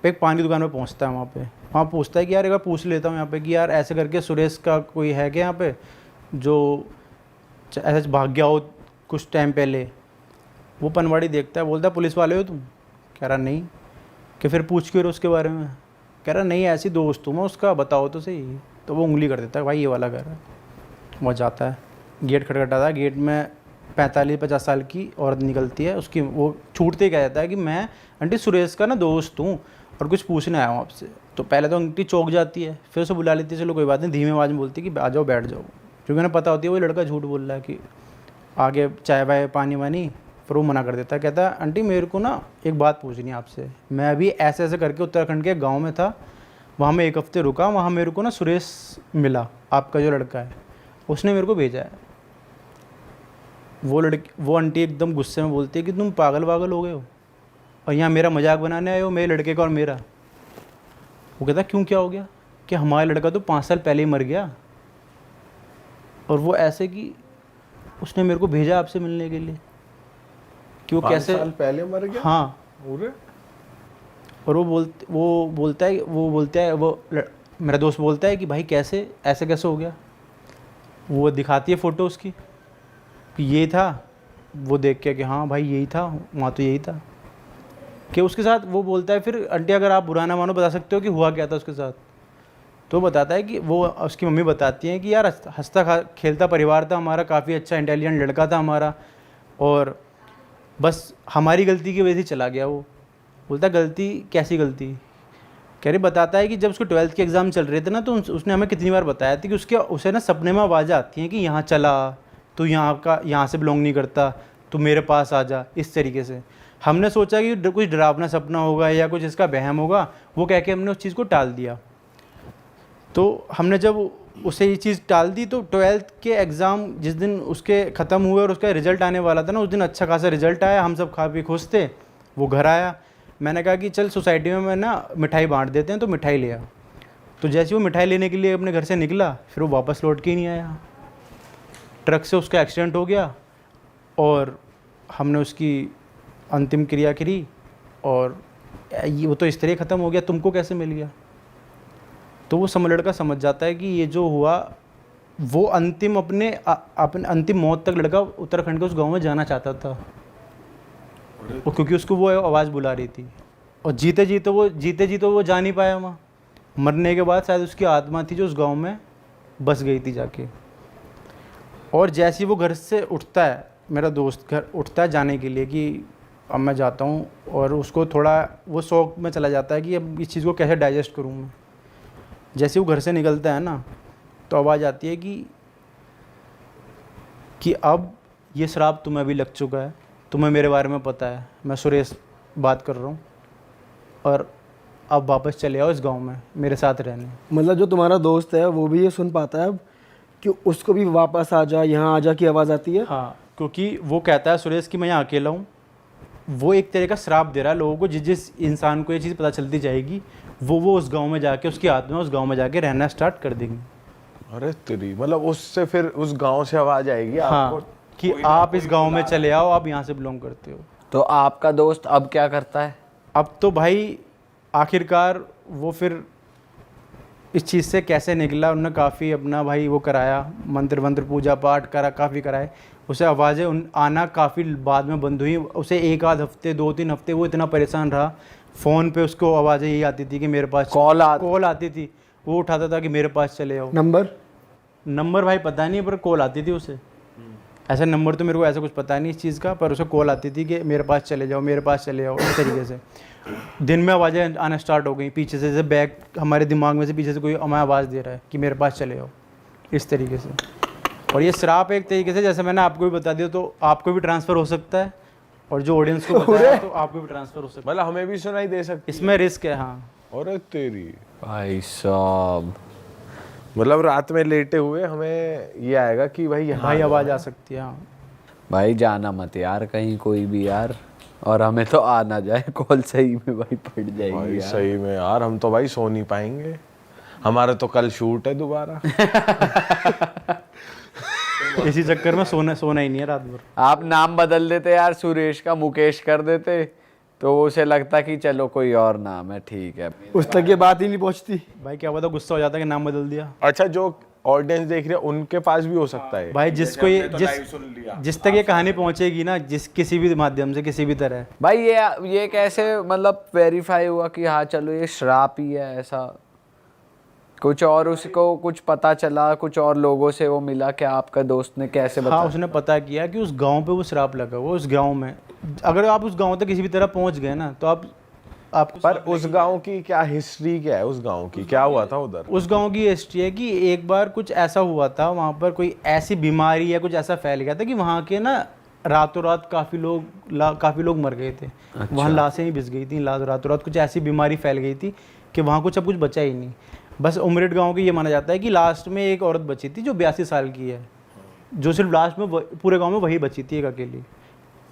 Speaker 4: एक पान की दुकान पे पहुँचता है। वहाँ पूछता है कि यार एक बार पूछ लेता हूँ यहाँ पे कि यार ऐसे करके सुरेश का कोई है क्या यहाँ पे जो ऐसा भाग गया हो कुछ टाइम पहले। वो पनवाड़ी देखता है, बोलता है पुलिस वाले हो तुम? कह रहा नहीं। कि फिर पूछ क्यों रहे उसके बारे में? कह रहा नहीं ऐसी दोस्त हूँ मैं उसका, बताओ तो सही। तो वो उंगली कर देता है, भाई ये वाला घर है। वो जाता है, गेट खटखटाता है, गेट में 45-50 साल की औरत निकलती है। उसकी वो छूटते ही कह जाता है कि मैं आंटी सुरेश का ना दोस्त हूँ और कुछ पूछने आया हूँ आपसे। तो पहले तो आंटी चौंक जाती है, फिर उसे बुला लेती है, चलो कोई बात नहीं, धीमे आवाज़ में बोलती है कि आ जाओ बैठ जाओ, क्योंकि उन्हें पता होती है वो लड़का झूठ बोल रहा है कि आगे चाय वाय पानी वानी फिर वो मना कर देता है, कहता है आंटी मेरे को ना एक बात पूछनी है आपसे, मैं अभी ऐसे ऐसे करके उत्तराखंड के गांव में था, वहाँ मैं 1 हफ्ते रुका, वहाँ मेरे को ना सुरेश मिला, आपका जो लड़का है, उसने मेरे को भेजा है। वो आंटी एकदम गुस्से में बोलती है कि तुम पागल वागल हो गए हो और यहाँ मेरा मजाक बनाने आए हो, मेरे लड़के का और मेरा। वो कहता क्यों, क्या हो गया? कि हमारा लड़का तो 5 साल पहले ही मर गया, और वो ऐसे कि उसने मेरे को भेजा आपसे मिलने के लिए कि वो
Speaker 5: 5
Speaker 4: कैसे
Speaker 5: साल पहले मर गया।
Speaker 4: हाँ।
Speaker 5: पूरे
Speaker 4: और मेरा दोस्त बोलता है कि भाई कैसे, ऐसे कैसे हो गया? वो दिखाती है फ़ोटो उसकी कि ये था, वो देख के कि हाँ भाई यही था, वहाँ तो यही था। कि उसके साथ वो बोलता है फिर आंटी अगर आप बुरा ना मानो बता सकते हो कि हुआ क्या था उसके साथ? तो बताता है कि वो, उसकी मम्मी बताती हैं कि यार हंसता खेलता परिवार था हमारा, काफ़ी अच्छा इंटेलिजेंट लड़का था हमारा, और बस हमारी गलती की वजह से चला गया वो। बोलता गलती, कैसी गलती? कह रही, बताता है कि जब उसको 12th के एग्ज़ाम चल रहे थे ना, तो उसने हमें कितनी बार बताया था कि उसे ना सपने में आवाज़ें आती हैं कि यहाँ चला, तू यहाँ से बिलोंग नहीं करता, तू मेरे पास आ जा, इस तरीके से। हमने सोचा कि कुछ डरावना सपना होगा या कुछ इसका वहम होगा, वो कह के हमने उस चीज़ को टाल दिया। तो हमने जब उसे ये चीज़ टाल दी, तो 12th के एग्ज़ाम जिस दिन उसके ख़त्म हुए और उसका रिज़ल्ट आने वाला था ना, उस दिन अच्छा खासा रिज़ल्ट आया, हम सब खा पी खुश थे। वो घर आया, मैंने कहा कि चल सोसाइटी में मैं ना मिठाई बांट देते हैं, तो मिठाई लिया। तो जैसे वो मिठाई लेने के लिए अपने घर से निकला, फिर वो वापस लौट के ही नहीं आया। ट्रक से उसका एक्सीडेंट हो गया और हमने उसकी अंतिम क्रिया करी, और वो तो इस तरह ख़त्म हो गया, तुमको कैसे मिल गया? तो वो लड़का समझ जाता है कि ये जो हुआ, वो अपने अंतिम मौत तक लड़का उत्तराखंड के उस गांव में जाना चाहता था, और क्योंकि उसको वो आवाज़ बुला रही थी, और जीते जी वो जा नहीं पाया वहाँ। मरने के बाद शायद उसकी आत्मा थी जो उस गांव में बस गई थी जाके। और जैसे ही वो घर से उठता है, मेरा दोस्त घर उठता है जाने के लिए कि अब मैं जाता हूँ, और उसको थोड़ा वो शौक में चला जाता है कि अब इस चीज़ को कैसे डाइजेस्ट करूँ मैं। जैसे वो घर से निकलता है ना, तो आवाज़ आती है कि अब ये श्राप तुम्हें भी लग चुका है, तुम्हें मेरे बारे में पता है, मैं सुरेश बात कर रहा हूँ, और अब वापस चले आओ इस गांव में मेरे साथ रहने।
Speaker 3: मतलब जो तुम्हारा दोस्त है वो भी ये सुन पाता है अब कि उसको भी वापस आ जा, यहाँ आ जा की आवाज़ आती है?
Speaker 4: हाँ, क्योंकि वो कहता है सुरेश कि मैं यहाँ अकेला हूँ। वो एक तरह का श्राप दे रहा है लोगों को, जिस इंसान को ये चीज़ पता चलती जाएगी, वो उस गांव में जाके, उसकी आत्मा उस गांव में जाके रहना स्टार्ट कर देंगी।
Speaker 5: अरे तेरी, मतलब उससे फिर उस गांव से आवाज आएगी आपको,
Speaker 4: हाँ, कि आप इस गांव में चले आओ, आप यहाँ से बिलोंग करते हो।
Speaker 2: तो आपका दोस्त अब क्या करता है?
Speaker 4: अब तो भाई आखिरकार वो फिर इस चीज़ से कैसे निकला, उन्होंने काफ़ी अपना भाई वो कराया, मंत्र पूजा पाठ करा, काफ़ी कराए। उसे आवाज़ें आना काफ़ी बाद में बंद हुई। उसे 1 आध हफ्ते 2-3 हफ्ते वो इतना परेशान रहा, फ़ोन पे उसको आवाज़ें यही आती थी कि मेरे पास कॉल आती थी, वो उठाता था कि मेरे पास चले आओ। नंबर भाई पता नहीं, पर कॉल आती थी उसे। ऐसा नंबर तो मेरे को ऐसा कुछ पता नहीं इस चीज़ का, पर उसे कॉल आती थी कि मेरे पास चले जाओ, मेरे पास चले आओ, इस तरीके से। दिन में आवाज़ें आना स्टार्ट हो गई पीछे से, जैसे बैक हमारे दिमाग में से पीछे से कोई हमें आवाज़ दे रहा है कि मेरे पास चले आओ, इस तरीके से। और ये श्राप एक तरीके से, जैसे मैंने आपको भी बता दिया, तो आपको भी ट्रांसफ़र हो सकता है, और जो ऑडियंस को पता है तो आपको भी ट्रांसफ़र हो सकता है।
Speaker 5: मतलब हमें भी सुनाई दे सकती है,
Speaker 4: इसमें रिस्क है। हाँ।
Speaker 5: अरे तेरी
Speaker 2: भाई साहब,
Speaker 5: मतलब रात में लेटे हुए हमें ये आएगा कि भाई यहाँ
Speaker 4: भाई आवाज़ आ सकती है। हाँ
Speaker 2: भाई जाना मत यार कहीं कोई भी यार, और हमें तो आ ना जाए कॉल, सही में भाई फट जाएगी
Speaker 5: भाई
Speaker 2: यार।
Speaker 5: सही में यार, हम तो भाई सो नहीं पाएंगे, हमारा तो कल शूट है दोबारा।
Speaker 4: इसी चक्कर में सोना ही नहीं है रात भर।
Speaker 2: आप नाम बदल देते यार, सुरेश का मुकेश कर देते, तो उसे लगता कि चलो कोई और नाम है, ठीक है।
Speaker 3: उस तक ये बात ही नहीं पहुंचती।
Speaker 4: भाई क्या पता गुस्सा हो जाता कि नाम बदल दिया।
Speaker 5: अच्छा, जो ऑडियंस देख रही है उनके पास भी हो सकता है
Speaker 4: भाई जिसको ये जिस तक ये कहानी पहुंचेगी ना, किसी भी माध्यम से, किसी भी तरह।
Speaker 2: भाई ये कैसे मतलब वेरीफाई हुआ कि हाँ चलो ये श्राप ही है? ऐसा कुछ और उसको कुछ पता चला, कुछ और लोगों से वो मिला क्या? आपका दोस्त ने कैसे बताया?
Speaker 4: हाँ, उसने पता किया कि उस गांव पे वो श्राप लगा हुआ, उस गांव में। अगर आप उस गांव तक किसी भी तरह पहुंच गए ना, तो आप
Speaker 5: पर उस गांव की क्या हिस्ट्री, क्या है उस गांव की, क्या हुआ था उधर?
Speaker 4: उस गांव की हिस्ट्री है कि एक बार कुछ ऐसा हुआ था, वहाँ पर कोई ऐसी बीमारी या कुछ ऐसा फैल गया था कि वहाँ के ना रातों रात काफ़ी लोग मर गए थे। वहाँ लाशें ही भिस गई थी, रातों रात कुछ ऐसी बीमारी फैल गई थी कि वहाँ कुछ अब कुछ बचा ही नहीं। बस उमरेड गांव के ये माना जाता है कि लास्ट में एक औरत बची थी जो 82 साल की है, जो सिर्फ लास्ट में पूरे गांव में वही बची थी एक अकेली,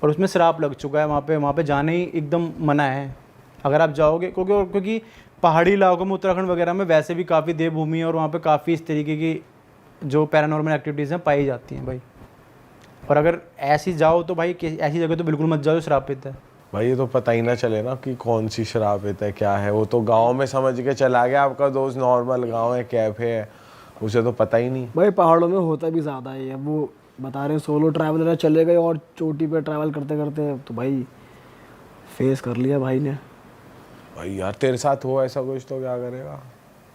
Speaker 4: और उसमें श्राप लग चुका है। वहाँ पे जाना ही एकदम मना है अगर आप जाओगे, क्योंकि पहाड़ी इलाकों में उत्तराखंड वगैरह में वैसे भी काफ़ी देवभूमि है और वहाँ पे काफ़ी इस तरीके की जो पैरानॉर्मल एक्टिविटीज़ हैं पाई जाती हैं भाई। और अगर ऐसी जाओ तो भाई ऐसी जगह तो बिल्कुल मत जाओ जो श्रापित है।
Speaker 5: भाई ये तो पता ही ना चले ना कि कौन सी श्रापित है क्या है। वो तो गांव में समझ के चला गया, आपका दोस्त नॉर्मल गांव है कैफे है, उसे तो पता ही नहीं।
Speaker 3: भाई पहाड़ों में होता भी ज़्यादा है। अब वो बता रहे हैं सोलो ट्रैवलर चले गए और चोटी पे ट्रैवल करते करते तो भाई फेस कर लिया भाई ने।
Speaker 5: भाई यार तेरे साथ हो ऐसा कुछ तो क्या करेगा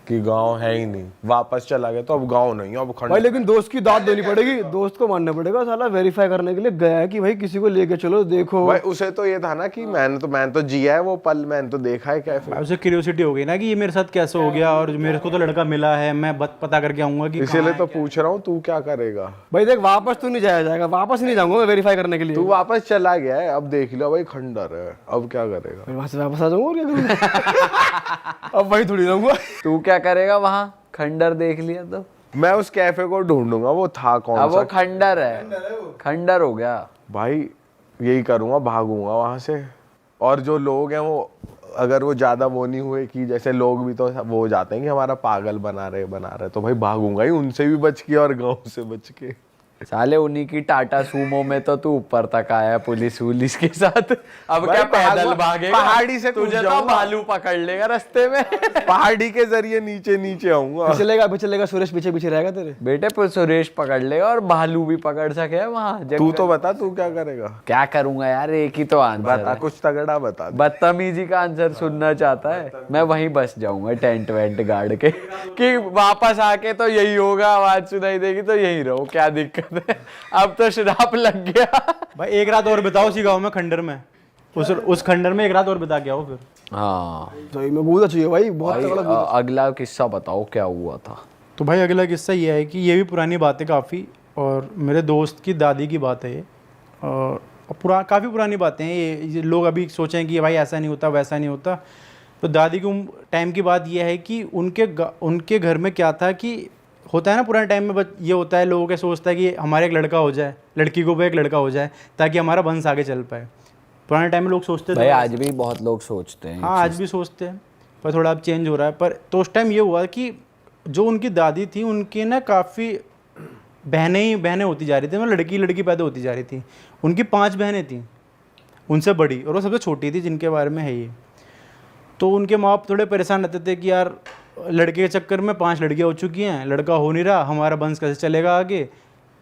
Speaker 5: कि गांव है ही नहीं, वापस चला गया तो अब गांव नहीं है, अब खंड।
Speaker 3: भाई लेकिन दोस्त की दाद देनी पड़ेगी, दोस्त को मानना पड़ेगा। साला वेरीफाई करने के लिए गया है कि भाई किसी को लेके चलो देखो।
Speaker 5: भाई उसे तो ये था ना कि मैंने तो जिया है वो पल, मैंने तो देखा है कैफे।
Speaker 4: उसे क्यूरियोसिटी हो गई ना कि ये मेरे साथ कैसे हो गया, और मेरे को तो लड़का मिला है, मैं पता करके आऊंगा कि
Speaker 5: इसीलिए तो पूछ रहा हूँ तू क्या करेगा।
Speaker 3: भाई देख वापस तो नहीं जाया जाएगा, वापस नहीं जाऊंगा मैं वेरीफाई करने के लिए।
Speaker 5: तू वापस चला गया है, अब देख लो भाई खंडर है, अब क्या करेगा।
Speaker 3: मैं वहां से वापस आ जाऊंगा और क्या करूंगा। अब वही थोड़ी रहूंगा।
Speaker 2: तू क्या करेगा वहाँ? खंडर देख लिया तो
Speaker 5: मैं उस कैफे को ढूंढूंगा, वो था कौन
Speaker 2: अब
Speaker 5: सा।
Speaker 2: वो खंडर है, खंडर हो गया
Speaker 5: भाई यही करूंगा, भागूंगा वहां से। और जो लोग हैं वो अगर वो ज्यादा वो नहीं हुए कि जैसे लोग भी तो वो हो जाते हैं कि हमारा पागल बना रहे, तो भाई भागूंगा ही उनसे भी बच के और गांव से बच के।
Speaker 2: साले उन्हीं की टाटा सूमो में तो तू ऊपर तक आया पुलिस के साथ। अब
Speaker 5: भाई
Speaker 2: क्या पैदल भागेगा?
Speaker 5: पहाड़ी से कूद
Speaker 2: तुझे तो
Speaker 5: जाऊंगा।
Speaker 2: भालू पकड़ लेगा रास्ते में।
Speaker 5: पहाड़ी के जरिए नीचे आऊंगा।
Speaker 3: चलेगा सुरेश पीछे पीछे रहेगा तेरे।
Speaker 2: बेटे पर सुरेश पकड़ लेगा और भालू भी पकड़ सके वहाँ।
Speaker 5: तू तो बता तू क्या करेगा।
Speaker 2: क्या करूंगा यार, एक ही तो आंसर
Speaker 5: बता
Speaker 2: है।
Speaker 5: कुछ तगड़ा बता।
Speaker 2: बदतमीजी का आंसर सुनना चाहता है? मैं वहीं बस जाऊंगा टेंट वेंट गाड़ के कि वापस आके तो यही होगा, आवाज सुनाई देगी तो यही रहो, क्या दिक्कत है। अब तो श्राप लग गया।
Speaker 4: भाई एक रात और बिताओ उसी गाँव में खंडर में, उस खंडर में एक रात और बिता के आओ फिर।
Speaker 2: हाँ
Speaker 3: सही में बहुत अच्छी है भाई, बहुत
Speaker 2: भाई,
Speaker 3: तगड़ा।
Speaker 2: अगला किस्सा बताओ क्या हुआ था।
Speaker 4: तो भाई अगला किस्सा ये है कि ये भी पुरानी बात है काफ़ी, और मेरे दोस्त की दादी की बात है ये। और काफ़ी पुरानी बातें हैं ये लोग अभी सोचें कि भाई ऐसा नहीं होता वैसा नहीं होता। तो दादी के टाइम की बात ये है कि उनके घर में क्या था कि होता है ना पुराने टाइम में ये होता है, लोगों के सोचता है कि हमारे एक लड़का हो जाए, लड़की को भी एक लड़का हो जाए ताकि हमारा वंश आगे चल पाए। पुराने टाइम में लोग सोचते थे,
Speaker 2: भाई आज भी बहुत लोग सोचते हैं।
Speaker 4: हाँ आज भी सोचते हैं, पर थोड़ा अब चेंज हो रहा है। पर तो उस टाइम ये हुआ कि जो उनकी दादी थी उनकी ना काफ़ी बहनें होती जा रही थी, मतलब लड़की पैदा होती जा रही थी। उनकी 5 बहनें थीं उनसे बड़ी, और वो सबसे छोटी थी जिनके बारे में है ये। तो उनके माँ बाप थोड़े परेशान रहते थे कि यार लड़के के चक्कर में 5 लड़कियाँ हो चुकी हैं, लड़का हो नहीं रहा, हमारा वंश कैसे चलेगा आगे,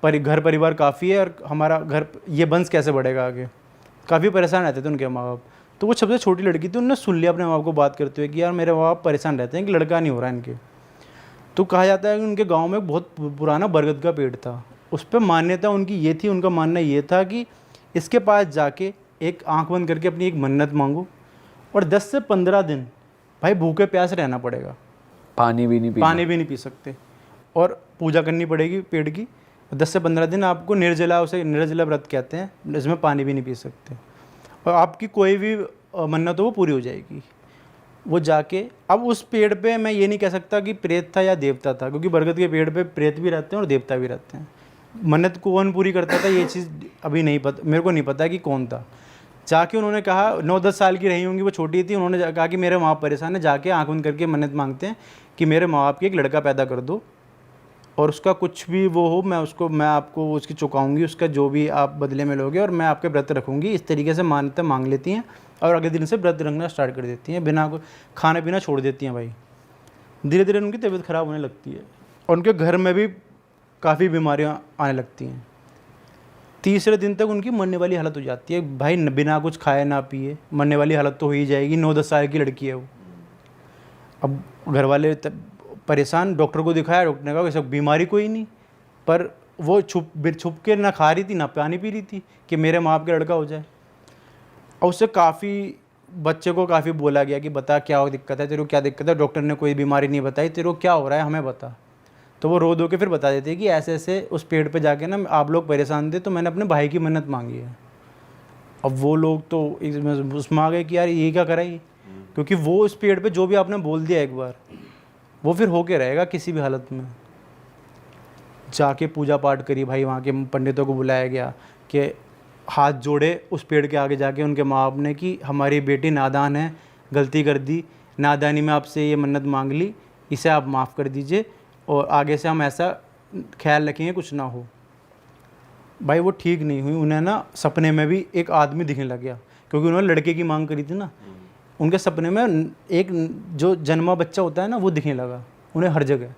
Speaker 4: घर परिवार काफ़ी है और हमारा ये वंश कैसे बढ़ेगा आगे। काफ़ी परेशान रहते थे उनके माँ बाप। तो वो सबसे छोटी लड़की थी, उन्होंने सुन लिया अपने माँ बाप को बात करते हुए कि यार मेरे माँ बाप परेशान रहते हैं कि लड़का नहीं हो रहा इनके। तो कहा जाता है कि उनके गाँव में बहुत पुराना बरगद का पेड़ था, उस पर मान्यता उनकी ये थी, उनका मानना ये था कि इसके पास जाके एक आँख बंद करके अपनी एक मन्नत मांगो और 10 से 15 दिन भाई भूखे प्यास रहना पड़ेगा,
Speaker 2: पानी भी नहीं पी
Speaker 4: सकते, और पूजा करनी पड़ेगी पेड़ की। 10 से 15 दिन आपको निर्जला व्रत कहते हैं, इसमें पानी भी नहीं पी सकते, और आपकी कोई भी मन्नत हो वो पूरी हो जाएगी। वो जाके अब उस पेड़ पे मैं ये नहीं कह सकता कि प्रेत था या देवता था, क्योंकि बरगद के पेड़ पे प्रेत भी रहते हैं और देवता भी रहते हैं। मन्नत कौन पूरी करता था ये चीज़ अभी नहीं पता, मेरे को नहीं पता कि कौन था। जाके उन्होंने कहा, 9-10 साल की रही होंगी, वो छोटी थी, उन्होंने कहा कि मेरे माँ बाप परेशान है, जाके आँख बंद करके मन्नत मांगते हैं कि मेरे माँ बाप की एक लड़का पैदा कर दो, और उसका कुछ भी वो हो मैं आपको उसकी चुकाऊंगी, उसका जो भी आप बदले में लोगे, और मैं आपके व्रत रखूँगी। इस तरीके से मान्यता मांग लेती हैं और अगले दिन से व्रत रखना स्टार्ट कर देती हैं, बिना खाना पीना छोड़ देती हैं भाई। धीरे धीरे उनकी तबीयत ख़राब होने लगती है और उनके घर में भी काफ़ी बीमारियाँ आने लगती हैं। तीसरे दिन तक उनकी मरने वाली हालत हो जाती है भाई, बिना कुछ खाए ना पिए मरने वाली हालत तो हो ही जाएगी। 9-10 साल की लड़की है वो। अब घर वाले परेशान, डॉक्टर को दिखाया, डॉक्टर ने कहा कि सब बीमारी कोई नहीं, पर वो छुप के ना खा रही थी ना पानी पी रही थी कि मेरे माँ बाप का लड़का हो जाए। और उससे बच्चे को काफ़ी बोला गया कि बता क्या दिक्कत है तेरे को, क्या दिक्कत है। डॉक्टर ने कोई बीमारी नहीं बताई, तेरे को क्या हो रहा है हमें बता। तो वो रो धो के फिर बता देती है कि ऐसे ऐसे उस पेड़ पे जाके ना आप लोग परेशान थे तो मैंने अपने भाई की मन्नत मांगी है। अब वो लोग तो उसमें आ गए कि यार ये क्या करा ये, क्योंकि वो उस पेड़ पे जो भी आपने बोल दिया एक बार वो फिर होके रहेगा किसी भी हालत में। जाके पूजा पाठ करी भाई, वहाँ के पंडितों को बुलाया गया कि हाथ जोड़े उस पेड़ के आगे जाके उनके माँ बाप ने कि हमारी बेटी नादान है, गलती कर दी, नादानी में आपसे ये मन्नत मांग ली, इसे आप माफ़ कर दीजिए और आगे से हम ऐसा ख्याल रखेंगे कुछ ना हो। भाई वो ठीक नहीं हुई, उन्हें ना सपने में भी एक आदमी दिखने लग गया, क्योंकि उन्होंने लड़के की मांग करी थी ना। उनके सपने में एक जो जन्मा बच्चा होता है ना वो दिखने लगा उन्हें हर जगह,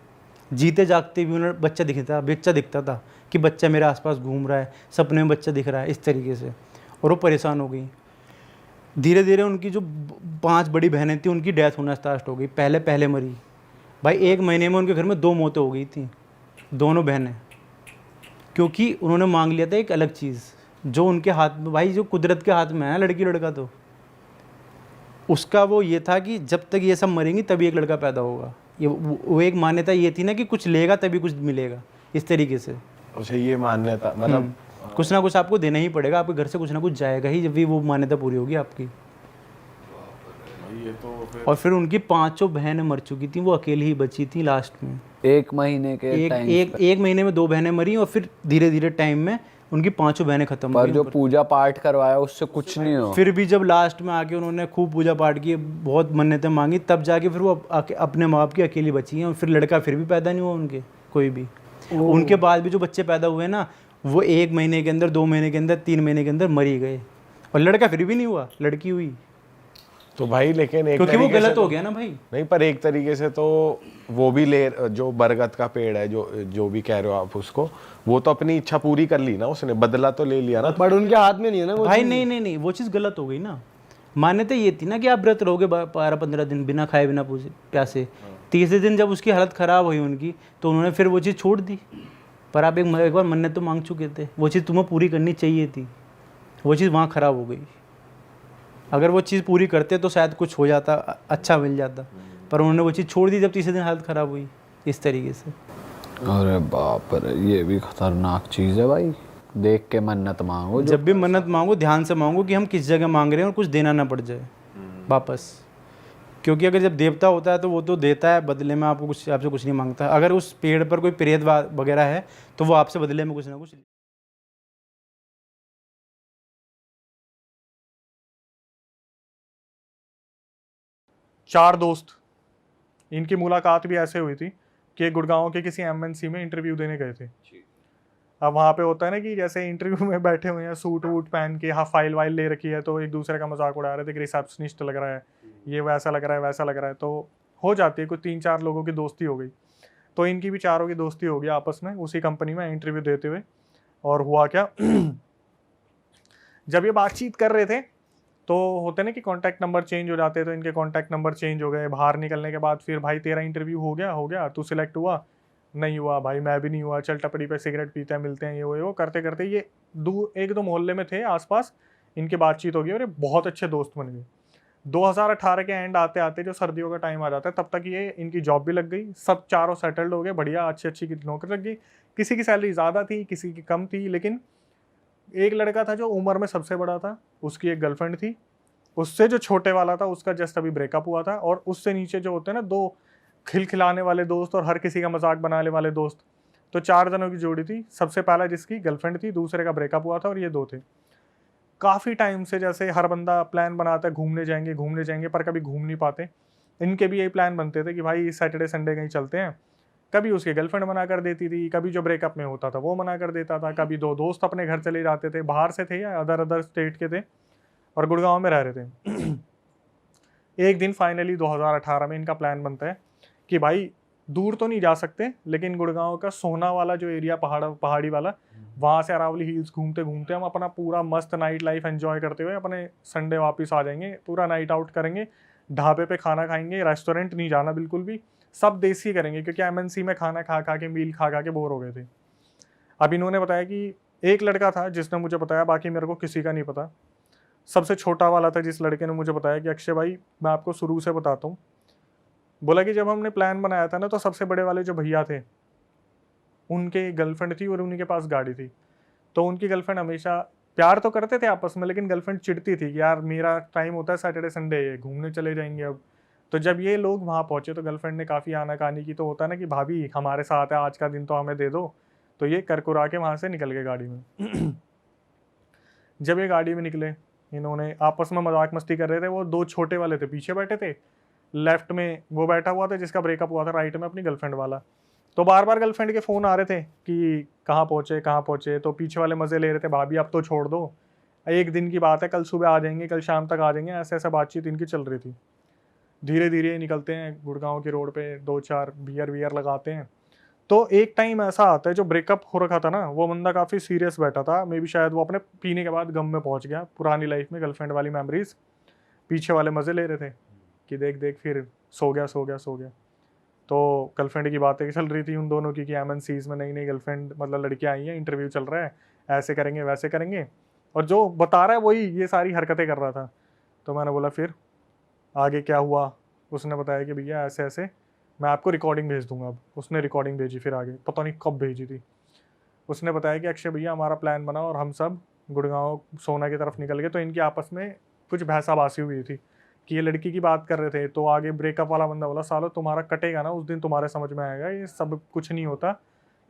Speaker 4: जीते जागते भी उन्हें बच्चा दिखता था कि बच्चा मेरे आसपास घूम रहा है, सपने में बच्चा दिख रहा है, इस तरीके से। और वो परेशान हो गई। धीरे धीरे उनकी जो 5 बड़ी बहनें थी उनकी डेथ होना स्टार्ट हो गई, पहले मरी। भाई 1 महीने में उनके घर में 2 मौतें हो गई थी, दोनों बहनें, क्योंकि उन्होंने मांग लिया था एक अलग चीज़ जो उनके हाथ में, भाई जो कुदरत के हाथ में है लड़की लड़का, तो उसका वो ये था कि जब तक ये सब मरेंगी तभी एक लड़का पैदा होगा। ये वो एक मान्यता ये थी ना कि कुछ लेगा तभी कुछ मिलेगा, इस तरीके से।
Speaker 5: अच्छा, ये मान्यता मतलब
Speaker 4: कुछ ना कुछ आपको देना ही पड़ेगा, आपके घर से कुछ ना कुछ जाएगा ही, जब भी वो मान्यता पूरी होगी आपकी।
Speaker 5: ये तो
Speaker 4: और फिर उनकी 5 बहनें मर चुकी थी, वो अकेली ही बची थी लास्ट में।
Speaker 2: 1 महीने के टाइम
Speaker 4: एक महीने में 2 बहनें मरी और फिर धीरे धीरे टाइम में उनकी 5 बहनें खत्म हो
Speaker 2: पर
Speaker 4: गई।
Speaker 2: जो पूजा पाठ करवाया उससे कुछ नहीं हो।
Speaker 4: फिर भी जब लास्ट में आके उन्होंने खूब पूजा पाठ की, बहुत मन्नतें मांगी, तब जाके फिर वो अपने माँ बाप की अकेली बची हैं। और फिर लड़का फिर भी पैदा नहीं हुआ उनके, कोई भी। उनके बाद भी जो बच्चे पैदा हुए ना, वो 1 महीने के अंदर, 2 महीने के अंदर, 3 महीने के अंदर मरी गए। और लड़का फिर भी नहीं हुआ, लड़की हुई।
Speaker 5: तो भाई लेकिन एक
Speaker 4: क्योंकि वो
Speaker 5: तरीके से
Speaker 4: गलत हो गया ना भाई।
Speaker 5: नहीं, पर एक तरीके से तो वो भी जो बरगद का पेड़ है, जो भी कह रहे हो आप उसको, वो तो अपनी इच्छा पूरी कर ली ना, उसने बदला तो ले लिया ना।
Speaker 3: बट उनके हाथ में नहीं है ना वो
Speaker 4: भाई
Speaker 3: चीज़।
Speaker 4: नहीं, वो चीज़ गलत हो गई ना। मान्यता ये थी ना कि आप व्रत रहोगे 12-15 दिन बिना खाए बिना प्यासे। तीसरे दिन जब उसकी हालत ख़राब हुई उनकी, तो उन्होंने फिर वो चीज़ छोड़ दी। पर आप एक बार मन्नत तो मांग चुके थे, वो चीज़ तुम्हें पूरी करनी चाहिए थी, वो चीज़ वहाँ ख़राब हो गई। अगर वो चीज़ पूरी करते तो शायद कुछ हो जाता, अच्छा मिल जाता। पर उन्होंने वो चीज़ छोड़ दी जब तीसरे दिन हालत ख़राब हुई, इस तरीके से।
Speaker 2: अरे बाप रे, ये भी खतरनाक चीज़ है भाई। देख के मन्नत मांगो।
Speaker 4: जब भी मन्नत मांगो ध्यान से मांगो कि हम किस जगह मांग रहे हैं और कुछ देना ना पड़ जाए वापस। क्योंकि अगर जब देवता होता है तो वो तो देता है, बदले में आपसे कुछ नहीं मांगता। अगर उस पेड़ पर कोई प्रेत वगैरह है तो वो आपसे बदले में कुछ ना कुछ।
Speaker 1: 4 दोस्त, इनकी मुलाकात भी ऐसे हुई थी कि गुड़गांव के किसी एमएनसी में इंटरव्यू देने गए थे। अब वहाँ पे होता है ना कि जैसे इंटरव्यू में बैठे हुए हैं, सूट वूट पहन के, हाँ फाइल वाइल ले रखी है, तो एक दूसरे का मजाक उड़ा रहे थे कि रिसेप्शनिस्ट लग रहा है, ये वैसा लग रहा है, वैसा लग रहा है। तो हो जाती है, कुछ 3-4 लोगों की दोस्ती हो गई। तो इनकी भी 4 की दोस्ती हो गई आपस में उसी कंपनी में इंटरव्यू देते हुए। और हुआ क्या जब ये बातचीत कर रहे थे तो होते ना कि कॉन्टैक्ट नंबर चेंज हो जाते हैं, तो इनके कॉन्टैक्ट नंबर चेंज हो गए। बाहर निकलने के बाद फिर भाई तेरा इंटरव्यू हो गया, तू सिलेक्ट हुआ? नहीं हुआ भाई, मैं भी नहीं हुआ, चल टपरी पे सिगरेट पीते हैं, मिलते हैं, ये वो करते करते ये 1-2 मोहल्ले में थे आसपास, इनकी बातचीत हो गई और ये बहुत अच्छे दोस्त बन गए। 2018 के एंड आते आते जो सर्दियों का टाइम आ जाता है, तब तक ये इनकी जॉब भी लग गई, सब चारों सेटल्ड हो गए, बढ़िया अच्छी की नौकरी लग गई। किसी की सैलरी ज़्यादा थी, किसी की कम थी, लेकिन एक लड़का था जो उम्र में सबसे बड़ा था, उसकी एक गर्लफ्रेंड थी, उससे जो छोटे वाला था उसका जस्ट अभी ब्रेकअप हुआ था, और उससे नीचे जो होते हैं ना 2 खिलखिलाने वाले दोस्त और हर किसी का मजाक बनाने वाले दोस्त, तो 4 जनों की जोड़ी थी। सबसे पहला जिसकी गर्लफ्रेंड थी, दूसरे का ब्रेकअप हुआ था, और ये 2 थे। काफ़ी टाइम से जैसे हर बंदा प्लान बनाता है घूमने जाएंगे, पर कभी घूम नहीं पाते। इनके भी यही प्लान बनते थे कि भाई सैटरडे संडे कहीं चलते हैं। कभी उसकी गर्लफ्रेंड मना कर देती थी, कभी जो ब्रेकअप में होता था वो मना कर देता था, कभी 2 दोस्त अपने घर चले जाते थे, बाहर से थे या अदर स्टेट के थे और गुड़गांव में रह रहे थे। एक दिन फाइनली 2018 में इनका प्लान बनता है कि भाई दूर तो नहीं जा सकते, लेकिन गुड़गांव का सोना वाला जो एरिया पहाड़ी वाला, वहाँ से अरावली हिल्स घूमते घूमते हम अपना पूरा मस्त नाइट लाइफ एंजॉय करते हुए अपने संडे वापस आ जाएंगे। पूरा नाइट आउट करेंगे, ढाबे पे खाना खाएंगे, रेस्टोरेंट नहीं जाना बिल्कुल भी, सब देसी करेंगे, क्योंकि एमएनसी में खाना खा खा के, मील खा खा के बोर हो गए थे। अब इन्होंने बताया कि एक लड़का था जिसने मुझे बताया, बाकी मेरे को किसी का नहीं पता। सबसे छोटा वाला था जिस लड़के ने मुझे बताया कि अक्षय भाई मैं आपको शुरू से बताता हूँ, बोला कि जब हमने प्लान बनाया था ना, तो सबसे बड़े वाले जो भैया थे उनके गर्लफ्रेंड थी और उन्हीं के पास गाड़ी थी। तो उनकी गर्लफ्रेंड हमेशा प्यार तो करते थे आपस में, लेकिन गर्लफ्रेंड चिढ़ती थी कि यार मेरा टाइम होता है सैटरडे संडे, घूमने चले जाएंगे अब। तो जब ये लोग वहाँ पहुँचे तो गर्लफ्रेंड ने काफ़ी आनाकानी की। तो होता है ना कि भाभी हमारे साथ है, आज का दिन तो हमें दे दो। तो ये करकुरा के वहाँ से निकल गए गाड़ी में। जब ये गाड़ी में निकले, इन्होंने आपस में मजाक मस्ती कर रहे थे। वो दो छोटे वाले थे पीछे बैठे थे, लेफ्ट में वो बैठा हुआ था जिसका ब्रेकअप हुआ था, राइट में अपनी गर्लफ्रेंड वाला। तो बार बार गर्लफ्रेंड के फ़ोन आ रहे थे कि कहाँ पहुँचे कहाँ पहुँचे। तो पीछे वाले मज़े ले रहे थे, भाभी अब तो छोड़ दो, एक दिन की बात है, कल सुबह आ जाएंगे, कल शाम तक आ जाएंगे। ऐसे ऐसा बातचीत इनकी चल रही थी। धीरे धीरे निकलते हैं गुड़गांव की रोड पे, 2-4 बियर वियर लगाते हैं। तो एक टाइम ऐसा आता है, जो ब्रेकअप हो रखा था ना, वो बंदा काफ़ी सीरियस बैठा था। मे बी शायद वो अपने पीने के बाद गम में पहुंच गया, पुरानी लाइफ में गर्लफ्रेंड वाली मेमोरीज। पीछे वाले मज़े ले रहे थे कि देख देख फिर सो गया सो गया सो गया। तो गर्लफ्रेंड की बातें चल रही थी उन दोनों की कि MNCs में नई नई गर्लफ्रेंड मतलब लड़कियाँ आई हैं, इंटरव्यू चल रहा है, ऐसे करेंगे वैसे करेंगे। और जो बता रहा है वही ये सारी हरकतें कर रहा था। तो मैंने बोला फिर आगे क्या हुआ? उसने बताया कि भैया ऐसे ऐसे, मैं आपको रिकॉर्डिंग भेज दूंगा। अब उसने रिकॉर्डिंग भेजी, फिर आगे पता नहीं कब भेजी थी। उसने बताया कि अक्षय भैया हमारा प्लान बना और हम सब गुड़गांव सोना की तरफ निकल गए। तो इनकी आपस में कुछ बहसाबासी हुई थी कि ये लड़की की बात कर रहे थे। तो आगे ब्रेकअप वाला बंदा बोला सालो तुम्हारा कटेगा ना उस दिन, तुम्हारे समझ में आएगा, ये सब कुछ नहीं होता,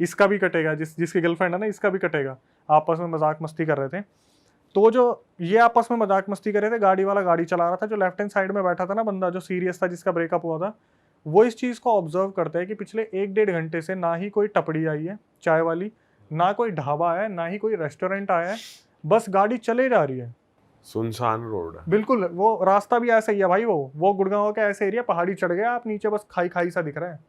Speaker 1: इसका भी कटेगा, जिसकी गर्लफ्रेंड है ना इसका भी कटेगा। आपस में मजाक मस्ती कर रहे थे। तो जो ये आपस में मजाक मस्ती कर रहे थे, गाड़ी वाला गाड़ी चला रहा था, जो लेफ्ट हैंड साइड में बैठा था ना बंदा, जो सीरियस था, जिसका ब्रेकअप हुआ था, वो इस चीज़ को ऑब्जर्व करता है कि पिछले 1-1.5 घंटे से ना ही कोई टपड़ी आई है चाय वाली, ना कोई ढाबा है, ना ही कोई रेस्टोरेंट आया है, बस गाड़ी चले जा रही है,
Speaker 5: सुनसान रोड है।
Speaker 1: बिल्कुल। वो रास्ता भी ऐसा ही है भाई, वो गुड़गांव का ऐसे एरिया, पहाड़ी चढ़ गया आप, नीचे बस खाई खाई सा दिख रहा है।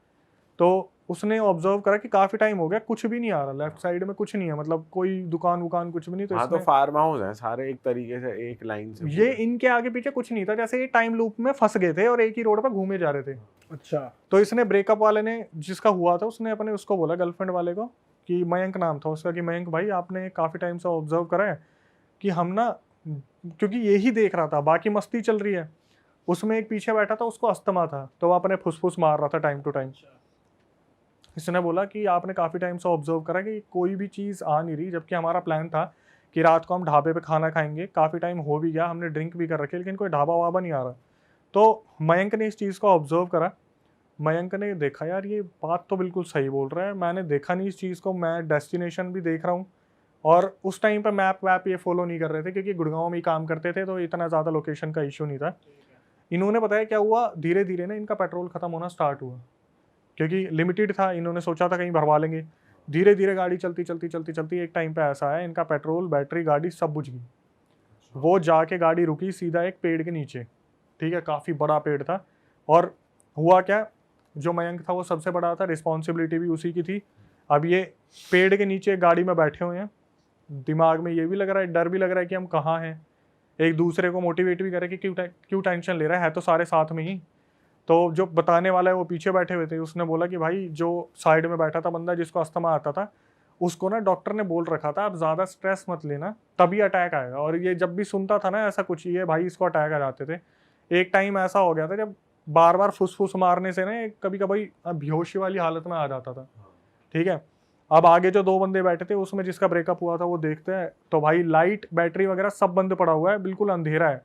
Speaker 1: तो उसने ऑब्जर्व करा कि काफी टाइम हो गया कुछ भी नहीं आ रहा, लेफ्ट साइड में कुछ नहीं है, मतलब कोई दुकान वुकान कुछ भी नहीं। तो
Speaker 5: हाँ, तो फार्म हाउस है सारे एक तरीके से, एक लाइन से
Speaker 1: ये इनके आगे पीछे कुछ नहीं था, जैसे ये टाइम लूप में फंस गए थे और एक ही रोड पर घूमे जा रहे थे।
Speaker 3: अच्छा।
Speaker 1: तो इसने ब्रेकअप वाले ने, जिसका हुआ था, उसने अपने उसको बोला गर्लफ्रेंड वाले को कि मयंक नाम था उसका, कि मयंक भाई आपने काफ़ी टाइम से ऑब्जर्व करा है कि हम ना, क्योंकि यही देख रहा था, बाकी मस्ती चल रही है, उसमें एक पीछे बैठा था उसको अस्थमा था, तो वो अपने फुसफुस मार रहा था टाइम टू टाइम। इसने बोला कि आपने काफ़ी टाइम से ऑब्जर्व करा कि कोई भी चीज़ आ नहीं रही, जबकि हमारा प्लान था कि रात को हम ढाबे पे खाना खाएंगे, काफ़ी टाइम हो भी गया, हमने ड्रिंक भी कर रखी, लेकिन कोई ढाबा वाबा नहीं आ रहा। तो मयंक ने इस चीज़ को ऑब्जर्व करा। मयंक ने देखा यार ये बात तो बिल्कुल सही बोल रहा है, मैंने देखा नहीं इस चीज़ को, मैं डेस्टिनेशन भी देख रहा हूँ। और उस टाइम पर मैप वैप ये फॉलो नहीं कर रहे थे, क्योंकि गुड़गांव में ही काम करते थे, तो इतना ज़्यादा लोकेशन का इशू नहीं था। इन्होंने बताया क्या हुआ, धीरे धीरे ना इनका पेट्रोल ख़त्म होना स्टार्ट हुआ, क्योंकि लिमिटेड था, इन्होंने सोचा था कहीं भरवा लेंगे। धीरे धीरे गाड़ी चलती चलती चलती चलती एक टाइम पे ऐसा है, इनका पेट्रोल, बैटरी, गाड़ी सब बुझ गई। वो जाके गाड़ी रुकी सीधा एक पेड़ के नीचे, ठीक है, काफ़ी बड़ा पेड़ था। और हुआ क्या, जो मयंक था वो सबसे बड़ा था, रिस्पॉन्सिबिलिटी भी उसी की थी। अब ये पेड़ के नीचे गाड़ी में बैठे हुए हैं, दिमाग में ये भी लग रहा है, डर भी लग रहा है कि हम कहाँ हैं। एक दूसरे को मोटिवेट भी करे कि क्यों टेंशन ले रहा है तो सारे साथ में ही। तो जो बताने वाला है वो पीछे बैठे हुए थे, उसने बोला कि भाई जो साइड में बैठा था बंदा जिसको अस्थमा आता था, उसको ना डॉक्टर ने बोल रखा था आप ज़्यादा स्ट्रेस मत लेना, तभी अटैक आएगा। और ये जब भी सुनता था ना ऐसा कुछ, ये भाई इसको अटैक आ जाते थे। एक टाइम ऐसा हो गया था जब बार बार फुसफुस मारने से ना कभी कभी बेहोशी वाली हालत में आ जाता था, ठीक है। अब आगे जो 2 बंदे बैठे थे उसमें जिसका ब्रेकअप हुआ था वो देखते हैं तो भाई लाइट, बैटरी वगैरह सब बंद पड़ा हुआ है, बिल्कुल अंधेरा है,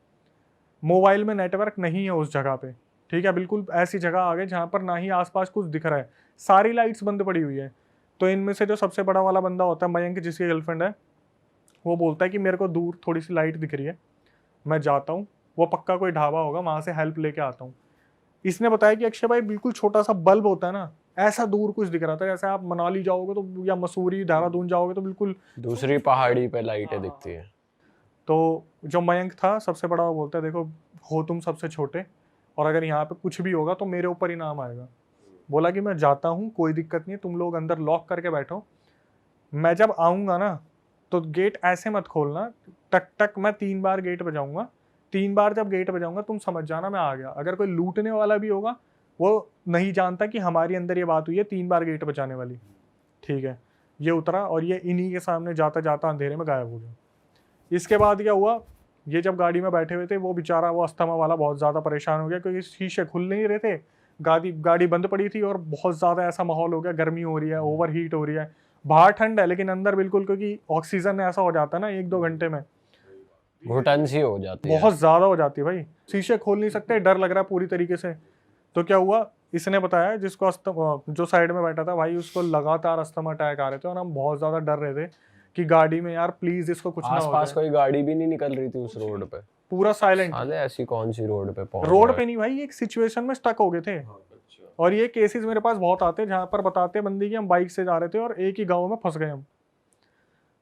Speaker 1: मोबाइल में नेटवर्क नहीं है उस जगह पे, ठीक है। बिल्कुल ऐसी जगह आ गए जहाँ पर ना ही आसपास कुछ दिख रहा है, सारी लाइट्स बंद पड़ी हुई है। तो इनमें से जो सबसे बड़ा वाला बंदा होता है मयंक, जिसकी गर्लफ्रेंड है, वो बोलता है कि मेरे को दूर थोड़ी सी लाइट दिख रही है, मैं जाता हूँ, वो पक्का कोई ढाबा होगा, वहाँ से हेल्प लेके आता हूँ। इसने बताया कि अक्षय भाई बिल्कुल छोटा सा बल्ब होता है ना, ऐसा दूर कुछ दिख रहा था, जैसे आप मनाली जाओगे तो, या मसूरी, देहरादून जाओगे तो बिल्कुल
Speaker 2: दूसरी पहाड़ी पे लाइटें दिखती है।
Speaker 1: तो जो मयंक था सबसे बड़ा, वो बोलता है देखो हो तुम सबसे छोटे, और अगर यहाँ पे कुछ भी होगा तो मेरे ऊपर ही नाम आएगा। बोला कि मैं जाता हूँ, कोई दिक्कत नहीं है, तुम लोग अंदर लॉक करके बैठो, मैं जब आऊँगा ना तो गेट ऐसे मत खोलना, टक टक मैं 3 बार गेट बजाऊंगा, 3 बार जब गेट बजाऊंगा तुम समझ जाना मैं आ गया। अगर कोई लूटने वाला भी होगा वो नहीं जानता कि हमारी अंदर ये बात हुई है 3 बार गेट बजाने वाली, ठीक है। ये उतरा और ये इन्हीं के सामने जाता जाता अंधेरे में गायब हो गया। इसके बाद क्या हुआ, ये जब गाड़ी में बैठे हुए थे वो बेचारा, वो अस्थमा वाला बहुत ज़्यादा परेशान हो गया, क्योंकि शीशे खुल नहीं रहे थे, गाड़ी गाड़ी बंद पड़ी थी और बहुत ज़्यादा ऐसा माहौल हो गया, गर्मी हो रही है, ओवर हीट हो रही है, बाहर ठंड है लेकिन अंदर बिल्कुल, क्योंकि ऑक्सीजन ऐसा हो जाता है ना 1-2 घंटे में
Speaker 2: घुटन सी हो जाती है।
Speaker 1: बहुत ज़्यादा हो जाती है भाई, शीशे खोल नहीं सकते, डर लग रहा है पूरी तरीके से। तो क्या हुआ, इसने बताया जिसको जो साइड में बैठा था भाई, उसको लगातार अस्थमा अटैक आ रहे थे और हम बहुत ज़्यादा डर रहे थे कि गाड़ी में यार प्लीज़ इसको कुछ ना हो
Speaker 2: आसपास
Speaker 1: जाए।
Speaker 2: कोई गाड़ी भी नहीं निकल रही थी उस रोड पे।
Speaker 1: पूरा साइलेंट,
Speaker 2: साले ऐसी कौन सी रोड पे पहुंच
Speaker 1: रोड
Speaker 2: गए?
Speaker 1: पे नहीं भाई, एक सिचुएशन में स्टक हो गए थे। और ये केसेस मेरे पास बहुत आते हैं जहाँ पर बताते हैं बंदी कि हम बाइक से जा रहे थे और एक ही गाँव में फंस गए हम।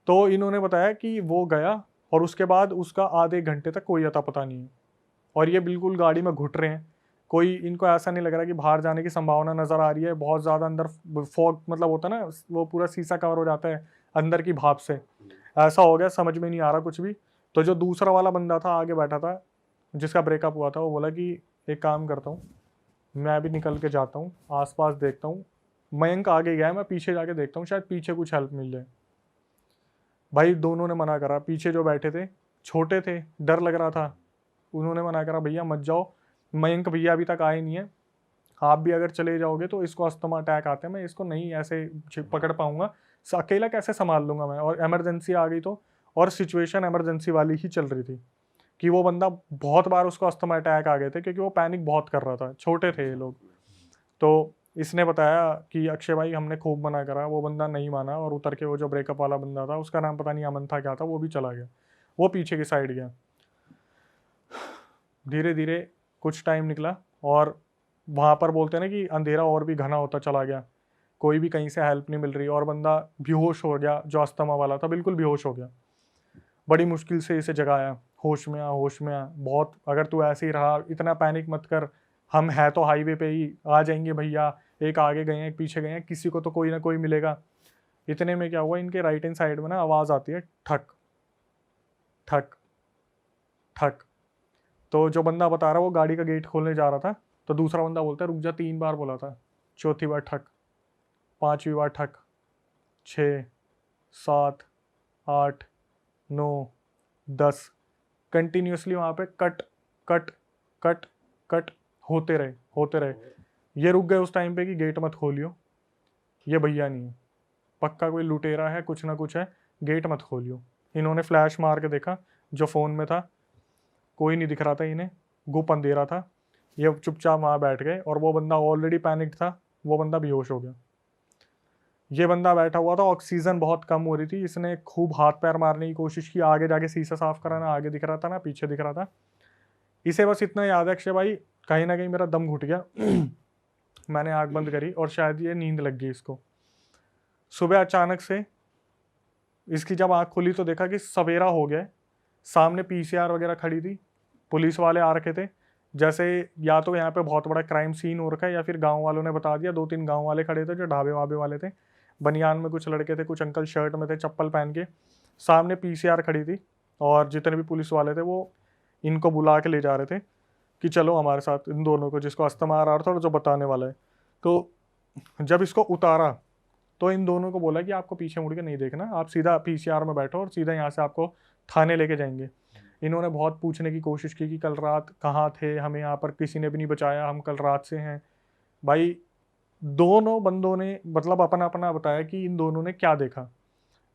Speaker 1: तो इन्होंने बताया कि वो गया और उसके बाद उसका आधे घंटे तक कोई अता पता नहीं है और ये बिल्कुल गाड़ी में घुट रहे हैं, कोई इनको ऐसा नहीं लग रहा कि बाहर जाने की संभावना नज़र आ रही है, बहुत ज़्यादा अंदर फॉग मतलब होता है ना, वो पूरा शीशा कवर हो जाता है अंदर की भाप से, ऐसा हो गया, समझ में नहीं आ रहा कुछ भी। तो जो दूसरा वाला बंदा था आगे बैठा था जिसका ब्रेकअप हुआ था, वो बोला कि एक काम करता हूँ, मैं भी निकल के जाता हूँ, आसपास देखता हूँ, मयंक आगे गया है, मैं पीछे जाके देखता हूँ, शायद पीछे कुछ हेल्प मिल जाए। भाई दोनों ने मना करा, पीछे जो बैठे थे छोटे थे, डर लग रहा था, उन्होंने मना करा भैया मत जाओ, मयंक भैया अभी तक आए नहीं है, आप भी अगर चले जाओगे तो इसको अस्थमा अटैक आते हैं, मैं इसको नहीं ऐसे पकड़ पाऊंगा, अकेला कैसे संभाल लूंगा मैं, और इमरजेंसी आ गई तो, और सिचुएशन इमरजेंसी वाली ही चल रही थी कि वो बंदा बहुत बार उसको अस्थमा अटैक आ गए थे क्योंकि वो पैनिक बहुत कर रहा था, छोटे थे ये लोग। तो इसने बताया कि अक्षय भाई हमने खूब मना करा, वो बंदा नहीं माना और उतर के वो जो ब्रेकअप वाला बंदा था, उसका नाम पता नहीं अमन था क्या था, वो भी चला गया, वो पीछे की साइड गया। धीरे धीरे कुछ टाइम निकला और वहाँ पर बोलते हैं ना कि अंधेरा और भी घना होता चला गया, कोई भी कहीं से हेल्प नहीं मिल रही और बंदा बेहोश हो गया, जो अस्थमा वाला था बिल्कुल बेहोश हो गया। बड़ी मुश्किल से इसे जगाया, होश में आ होश में आ, बहुत अगर तू ऐसे ही रहा, इतना पैनिक मत कर, हम है तो हाईवे पे ही, आ जाएंगे भैया, एक आगे गए हैं एक पीछे गए हैं, किसी को तो कोई ना कोई मिलेगा। इतने में क्या हुआ, इनके राइट हैंड साइड में ना आवाज़ आती है ठक ठक ठक। तो जो बंदा बता रहा वो गाड़ी का गेट खोलने जा रहा था, तो दूसरा बंदा बोलता है रुक जा, 3 बार बोला था, चौथी बार ठक, 5वीं बार ठक, 6, 7, 8, 9, 10, कंटिन्यूसली वहाँ पे कट कट कट कट होते रहे। ये रुक गए उस टाइम पे कि गेट मत खोलियो, ये भैया नहीं है, पक्का कोई लुटेरा है, कुछ ना कुछ है, गेट मत खोलियो। इन्होंने फ्लैश मार के देखा जो फ़ोन में था, कोई नहीं दिख रहा था इन्हें, गुप अंधेरा था, ये चुपचाप वहाँ बैठ गए और वो बंदा ऑलरेडी पैनिक था, वो बंदा बेहोश हो गया। ये बंदा बैठा हुआ था, ऑक्सीजन बहुत कम हो रही थी, इसने खूब हाथ पैर मारने की कोशिश की, आगे जाके शीशा साफ करा, ना आगे दिख रहा था ना पीछे दिख रहा था। इसे बस इतना याद है अक्षय भाई, कहीं ना कहीं मेरा दम घुट गया मैंने आँख बंद करी और शायद ये नींद लग गई इसको। सुबह अचानक से इसकी जब आँख खुली तो देखा कि सवेरा हो गया, सामने पीसीआर वगैरह खड़ी थी, पुलिस वाले आ रखे थे, जैसे या तो यहाँ पे बहुत बड़ा क्राइम सीन हो रखा है या फिर गांव वालों ने बता दिया। 2-3 गांव वाले खड़े थे जो ढाबे वाबे वाले थे, बनियान में कुछ लड़के थे, कुछ अंकल शर्ट में थे चप्पल पहन के, सामने पीसीआर खड़ी थी और जितने भी पुलिस वाले थे वो इनको बुला के ले जा रहे थे कि चलो हमारे साथ, इन दोनों को, जिसको अस्थमा आ रहा था और जो बताने वाला है। तो जब इसको उतारा तो इन दोनों को बोला कि आपको पीछे मुड़ के नहीं देखना, आप सीधा पीसीआर में बैठो और सीधा यहाँ से आपको थाने लेके जाएंगे। इन्होंने बहुत पूछने की कोशिश की कि कल रात कहाँ थे, हमें यहाँ पर किसी ने भी नहीं बचाया, हम कल रात से हैं। भाई दोनों बंदों ने मतलब अपना अपना बताया कि इन दोनों ने क्या देखा।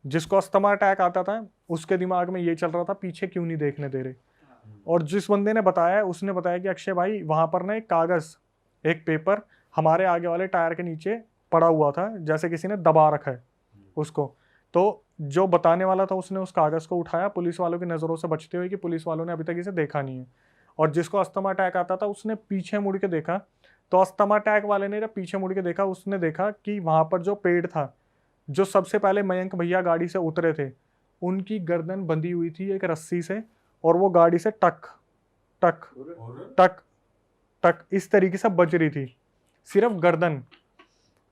Speaker 1: जिसको अस्थमा अटैक आता था उसके दिमाग में ये चल रहा था पीछे क्यों नहीं देखने दे रहे, और जिस बंदे ने बताया उसने बताया कि अक्षय भाई वहाँ पर ना एक कागज़, एक पेपर हमारे आगे वाले टायर के नीचे पड़ा हुआ था, जैसे किसी ने दबा रखा है उसको। तो जो बताने वाला था उसने उस कागज़ को उठाया, पुलिस वालों की नज़रों से बचते हुए कि पुलिस वालों ने अभी तक इसे देखा नहीं है, और जिसको अस्थमा अटैक आता था उसने पीछे मुड़ के देखा। तो अस्थमा अटैक वाले ने जब पीछे मुड़ के देखा, उसने देखा कि वहाँ पर जो पेड़ था, जो सबसे पहले मयंक भैया गाड़ी से उतरे थे, उनकी गर्दन बंधी हुई थी एक रस्सी से, और वो गाड़ी से टक टक टक टक इस तरीके से बज रही थी, सिर्फ गर्दन।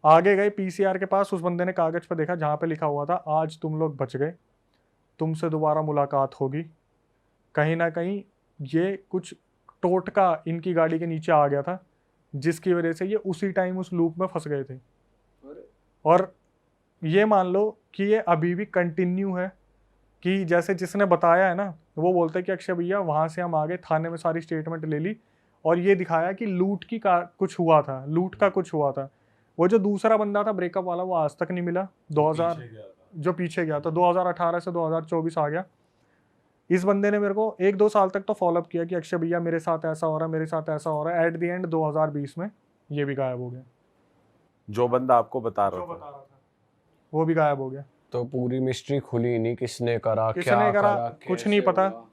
Speaker 1: आगे गए पीसीआर के पास, उस बंदे ने कागज पर देखा जहाँ पे लिखा हुआ था आज तुम लोग बच गए, तुमसे दोबारा मुलाकात होगी। कहीं ना कहीं ये कुछ टोटका इनकी गाड़ी के नीचे आ गया था, जिसकी वजह से ये उसी टाइम उस लूप में फंस गए थे। और ये मान लो कि ये अभी भी कंटिन्यू है, कि जैसे जिसने बताया है ना, वो बोलते हैं कि अक्षय भैया वहाँ से हम आ गए, थाने में सारी स्टेटमेंट ले ली और ये दिखाया कि लूट की का कुछ हुआ था, लूट का कुछ हुआ था। वो जो दूसरा बंदा था ब्रेकअप वाला, वो आज तक नहीं मिला। 2000 जो पीछे गया था, 2018 से 2024 आ गया। इस बंदे ने मेरे को 1-2 साल तक तो फॉलोअप किया कि अक्षय भैया मेरे साथ ऐसा हो रहा है, मेरे साथ ऐसा हो रहा है। एट द एंड 2020 में ये भी गायब हो गया।
Speaker 5: जो बंदा आपको बता रहा था
Speaker 1: वो भी गायब हो गया।
Speaker 6: तो पूरी मिस्ट्री खुली नहीं, किसने करा,
Speaker 1: किसने
Speaker 6: क्या
Speaker 1: करा, कुछ
Speaker 6: कैसे
Speaker 1: नहीं पता।
Speaker 6: हुआ।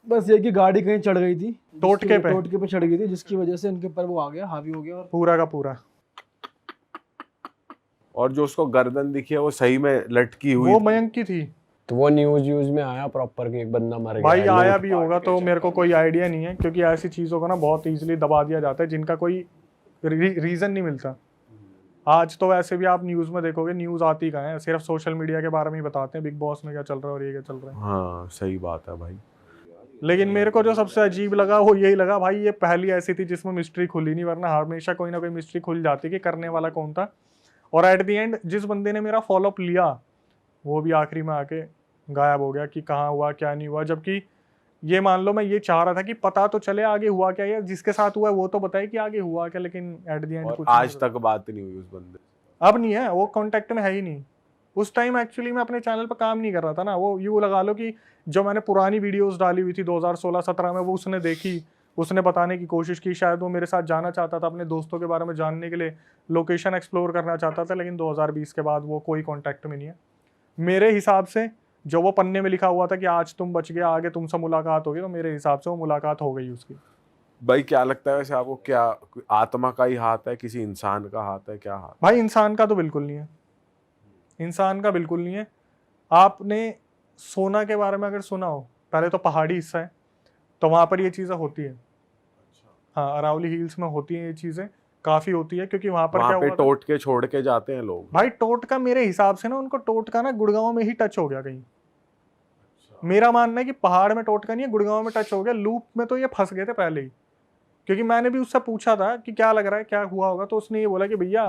Speaker 3: बस ये कि गाड़ी कहीं चढ़ गई थी,
Speaker 1: टोटके पे।
Speaker 3: टोटके पे चढ़ गई थी, जिसकी वजह से इनके ऊपर वो आ गया, हावी हो गया। और
Speaker 1: पूरा का पूरा।
Speaker 5: और जो उसको गर्दन दिखी है वो सही में लटकी हुई
Speaker 1: वो
Speaker 5: थी।
Speaker 1: मयंक की थी
Speaker 6: तो वो न्यूज में आया प्रॉपर कि एक बंदा मर गया
Speaker 1: भाई।
Speaker 6: है,
Speaker 1: आया
Speaker 6: लूट
Speaker 1: भी
Speaker 6: पाट
Speaker 1: होगा
Speaker 6: के
Speaker 1: तो मेरे को
Speaker 6: चक्कर
Speaker 1: कोई आइडिया नहीं है, क्योंकि ऐसी चीज़ों को ना बहुत इजीली दबा दिया जाता है जिनका कोई रीज़न नहीं मिलता। आज तो वैसे भी आप न्यूज़ में देखोगे, न्यूज़ आती कहाँ है, सिर्फ सोशल मीडिया के बारे में ही बताते हैं, बिग बॉस में क्या चल रहा है और ये क्या चल रहा है।
Speaker 5: हाँ सही बात है भाई।
Speaker 1: लेकिन मेरे को जो सबसे अजीब लगा वो यही लगा भाई, ये पहली ऐसी थी जिसमें मिस्ट्री खुली नहीं, वरना हमेशा कोई ना कोई मिस्ट्री खुल जाती कि करने वाला कौन था। और एट द एंड जिस बंदे ने मेरा फॉलोअप लिया वो भी आखिरी में आके गायब हो गया कि कहाँ हुआ क्या नहीं हुआ। जबकि ये मान लो मैं ये चाह रहा था कि पता तो चले आगे हुआ क्या, या जिसके साथ हुआ है वो तो बताए कि आगे हुआ क्या, लेकिन एट द एंड
Speaker 5: और
Speaker 1: कुछ
Speaker 5: आज
Speaker 1: नहीं
Speaker 5: तक बात नहीं हुई उस बंदे से।
Speaker 1: अब नहीं है, वो कांटेक्ट में है ही नहीं। उस टाइम एक्चुअली मैं अपने चैनल पर काम नहीं कर रहा था ना। वो यूँ लगा लो कि जो मैंने पुरानी वीडियोस डाली हुई थी 2016-17 में, वो उसने देखी, उसने बताने की कोशिश की। शायद वो मेरे साथ जाना चाहता था, अपने दोस्तों के बारे में जानने के लिए लोकेशन एक्सप्लोर करना चाहता था। लेकिन 2020 के बाद वो कोई कॉन्टैक्ट में नहीं है मेरे हिसाब से। जो वो पन्ने में लिखा हुआ था कि आज तुम बच गए, आगे तुमसे मुलाकात होगी, तो मेरे हिसाब से वो मुलाकात हो गई उसकी।
Speaker 5: भाई क्या लगता है वैसे आपको, क्या आत्मा का ही हाथ है, किसी इंसान का हाथ है, क्या हाथ?
Speaker 1: भाई इंसान का तो बिल्कुल नहीं है, इंसान का बिल्कुल नहीं है। आपने सोना के बारे में अगर सुना हो, पहले तो पहाड़ी हिस्सा है तो वहाँ पर ये चीज़ें होती है। हाँ, अरावली हिल्स में होती हैं ये चीज़ें, काफ़ी होती है, क्योंकि वहाँ पर क्या
Speaker 5: वहाँ पे
Speaker 1: हुआ था?
Speaker 5: टोट के छोड़ के जाते हैं लोग।
Speaker 1: भाई टोटका मेरे हिसाब से ना, उनको टोटका ना गुड़गांव में ही टच हो गया कहीं। मेरा मानना है कि पहाड़ में टोटका नहीं है, गुड़गांव में टच हो गया। लूप में तो ये फंस गए थे पहले ही, क्योंकि मैंने भी उससे पूछा था कि क्या लग रहा है, क्या हुआ होगा, तो उसने ये बोला कि भैया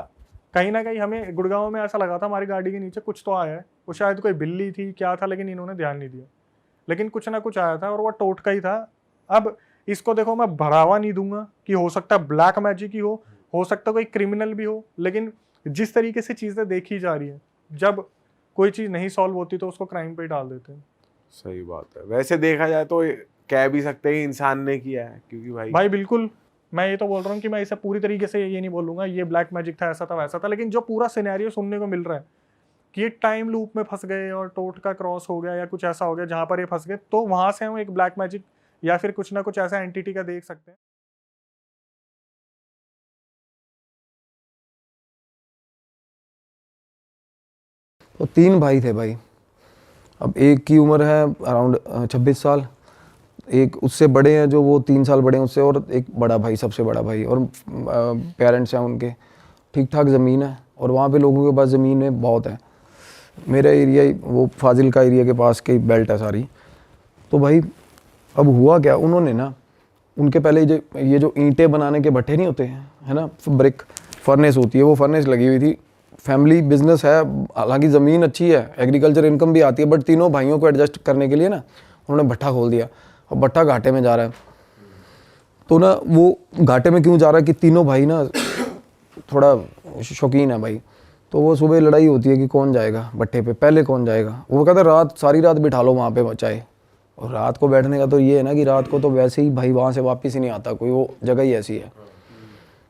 Speaker 1: कहीं ना कहीं हमें गुड़गांव में ऐसा लगा था हमारी गाड़ी के नीचे कुछ तो आया है। वो शायद कोई बिल्ली थी, क्या था, लेकिन इन्होंने ध्यान नहीं दिया। लेकिन कुछ ना कुछ आया था और वो टोटका ही था। अब इसको देखो, मैं बढ़ावा नहीं दूंगा कि हो सकता है ब्लैक मैजिक ही हो सकता है कोई क्रिमिनल भी हो, लेकिन जिस तरीके से चीज़ें देखी जा रही हैं, जब कोई चीज़ नहीं सॉल्व होती तो उसको क्राइम पे ही डाल देते हैं।
Speaker 5: सही बात है। वैसे देखा जाए तो कह भी सकते हैं इंसान ने किया है, क्योंकि भाई
Speaker 1: बिल्कुल, मैं ये तो बोल रहा हूँ कि मैं इसे पूरी तरीके से ये नहीं बोलूँगा ये ब्लैक मैजिक था, ऐसा था वैसा था, लेकिन जो पूरा सिनेरियो सुनने को मिल रहा है कि ये टाइम लूप में फंस गए और टोटका क्रॉस हो गया या कुछ ऐसा हो गया जहाँ पर ये फंस गए, तो वहाँ से हम एक ब्लैक मैजिक या फिर कुछ ना कुछ ऐसा एंटिटी का देख सकते हैं।
Speaker 7: तो 3 भाई थे भाई। अब एक की उम्र है अराउंड 26 साल, एक उससे बड़े हैं जो वो 3 साल बड़े हैं उससे, और एक बड़ा भाई, सबसे बड़ा भाई। और पेरेंट्स हैं उनके, ठीक ठाक ज़मीन है, और वहाँ पे लोगों के पास ज़मीनें बहुत है। मेरा एरिया वो फाजिल एरिया के पास की बेल्ट है सारी। तो भाई अब हुआ क्या, उन्होंने ना उनके पहले ये जो ईंटें बनाने के भट्ठे नहीं होते हैं, है ना, ब्रिक फर्नेस होती है, वो फर्नेस लगी हुई थी। फैमिली बिजनेस है, हालांकि ज़मीन अच्छी है, एग्रीकल्चर इनकम भी आती है, बट तीनों भाइयों को एडजस्ट करने के लिए ना उन्होंने भट्ठा खोल दिया, और भट्ठा घाटे में जा रहा है। तो ना वो घाटे में क्यों जा रहा है कि तीनों भाई ना थोड़ा शौकीन है भाई। तो वो सुबह लड़ाई होती है कि कौन जाएगा भट्ठे पे, पहले कौन जाएगा। वो कहता है सारी रात बिठा लो वहाँ पे बचाए। और रात को बैठने का तो ये है ना कि रात को तो वैसे ही भाई वहाँ से वापस ही नहीं आता कोई, वो जगह ही ऐसी है।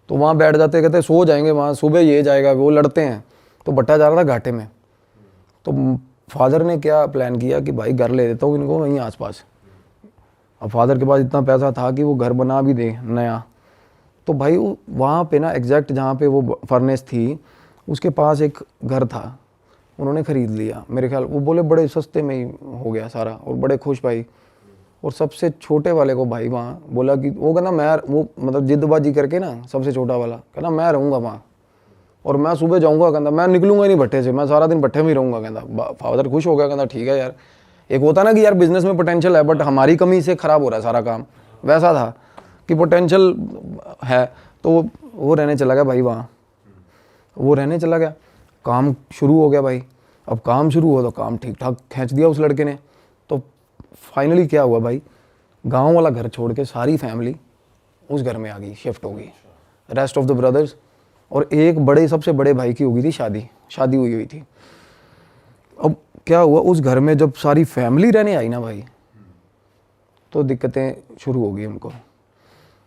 Speaker 7: तो वहाँ बैठ जाते, कहते सो जाएंगे वहाँ, सुबह ये जाएगा, वो लड़ते हैं। तो भट्टा जा रहा था घाटे में। तो फादर ने क्या प्लान किया कि भाई घर ले देता हूँ इनको वहीं आसपास। अब फादर के पास इतना पैसा था कि वो घर बना भी दे नया। तो भाई वहाँ पे ना एग्जैक्ट जहाँ पे वो फर्नेस थी उसके पास एक घर था, उन्होंने ख़रीद लिया। मेरे ख्याल वो बोले बड़े सस्ते में ही हो गया सारा, और बड़े खुश भाई। और सबसे छोटे वाले को भाई वहाँ बोला कि वो कहना मैं, वो मतलब जिद्दबाजी करके ना सबसे छोटा वाला कहना मैं रहूँगा वहाँ, और मैं सुबह जाऊँगा, कहता मैं निकलूँगा ही नहीं भट्टे से, मैं सारा दिन भट्टे में ही रहूँगा। कहता फादर खुश हो गया, कहता ठीक है यार। एक होता ना कि यार बिज़नेस में पोटेंशियल है बट हमारी कमी से ख़राब हो रहा है सारा काम, वैसा था कि पोटेंशियल है। तो वो रहने चला गया भाई वहाँ, वो रहने चला गया। काम शुरू हो गया भाई। अब काम शुरू हुआ तो काम ठीक ठाक खींच दिया उस लड़के ने। तो फाइनली क्या हुआ भाई, गांव वाला घर छोड़ के सारी फैमिली उस घर में आ गई, शिफ्ट हो गई। रेस्ट ऑफ द ब्रदर्स और एक बड़े सबसे बड़े भाई की हो गई थी शादी हुई थी। अब क्या हुआ, उस घर में जब सारी फैमिली रहने आई ना भाई, तो दिक्कतें शुरू हो गई हमको।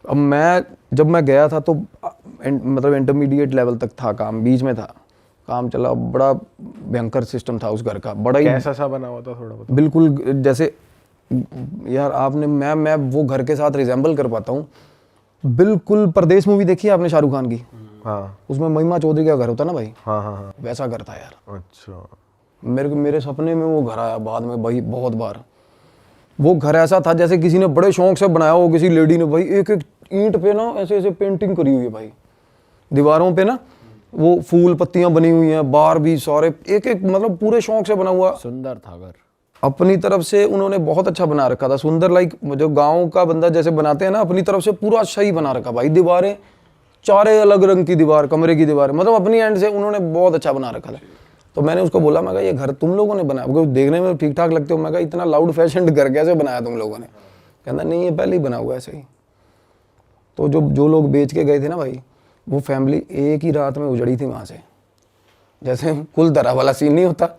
Speaker 7: अब जब मैं गया था तो मतलब इंटरमीडिएट लेवल तक था काम, बीच में था काम चला, बड़ा भयंकर सिस्टम था उस घर का, बड़ा ही
Speaker 5: कैसा सा बना हुआ था थोड़ा बताओ।
Speaker 7: बिल्कुल जैसे यार आपने मैं वो घर के साथ रिजेंबल कर पाता हूँ, बिल्कुल परदेश मूवी देखी है आपने शाहरुख खान की?
Speaker 5: हाँ
Speaker 7: उसमें महिमा चौधरी का घर होता ना भाई,
Speaker 5: हाँ हाँ हाँ।
Speaker 7: वैसा घर था यार।
Speaker 5: अच्छा।
Speaker 7: मेरे सपने में वो घर आया बाद में भाई बहुत बार। वो घर ऐसा था जैसे किसी ने बड़े शौक से बनाया हो, किसी लेडी ने भाई एक एक ईंट पे ना ऐसे ऐसे पेंटिंग करी हुई है भाई, दीवारों पे ना वो फूल पत्तियां बनी हुई हैं, बाहर भी सारे एक एक मतलब पूरे शौक से बना हुआ।
Speaker 2: सुंदर था घर।
Speaker 7: अपनी तरफ से उन्होंने बहुत अच्छा बना रखा था, सुंदर, लाइक जो गांव का बंदा जैसे बनाते हैं ना, अपनी तरफ से पूरा अच्छा ही बना रखा भाई। दीवारें चारे अलग रंग की दीवार, कमरे की दीवार, मतलब अपनी एंड से उन्होंने बहुत अच्छा बना रखा था। तो मैंने उसको बोला, मैं कहा ये घर तुम लोगों ने बनाया? क्योंकि देखने में ठीक ठाक लगते हो। मैं कहा इतना लाउड फैशन घर कैसे बनाया तुम लोगों ने? कहना नहीं ये पहले ही बना हुआ ऐसे ही। तो जो लोग बेच के गए थे ना भाई, वो फैमिली एक ही रात में उजड़ी थी वहाँ से, जैसे कुलधरा वाला सीन नहीं होता,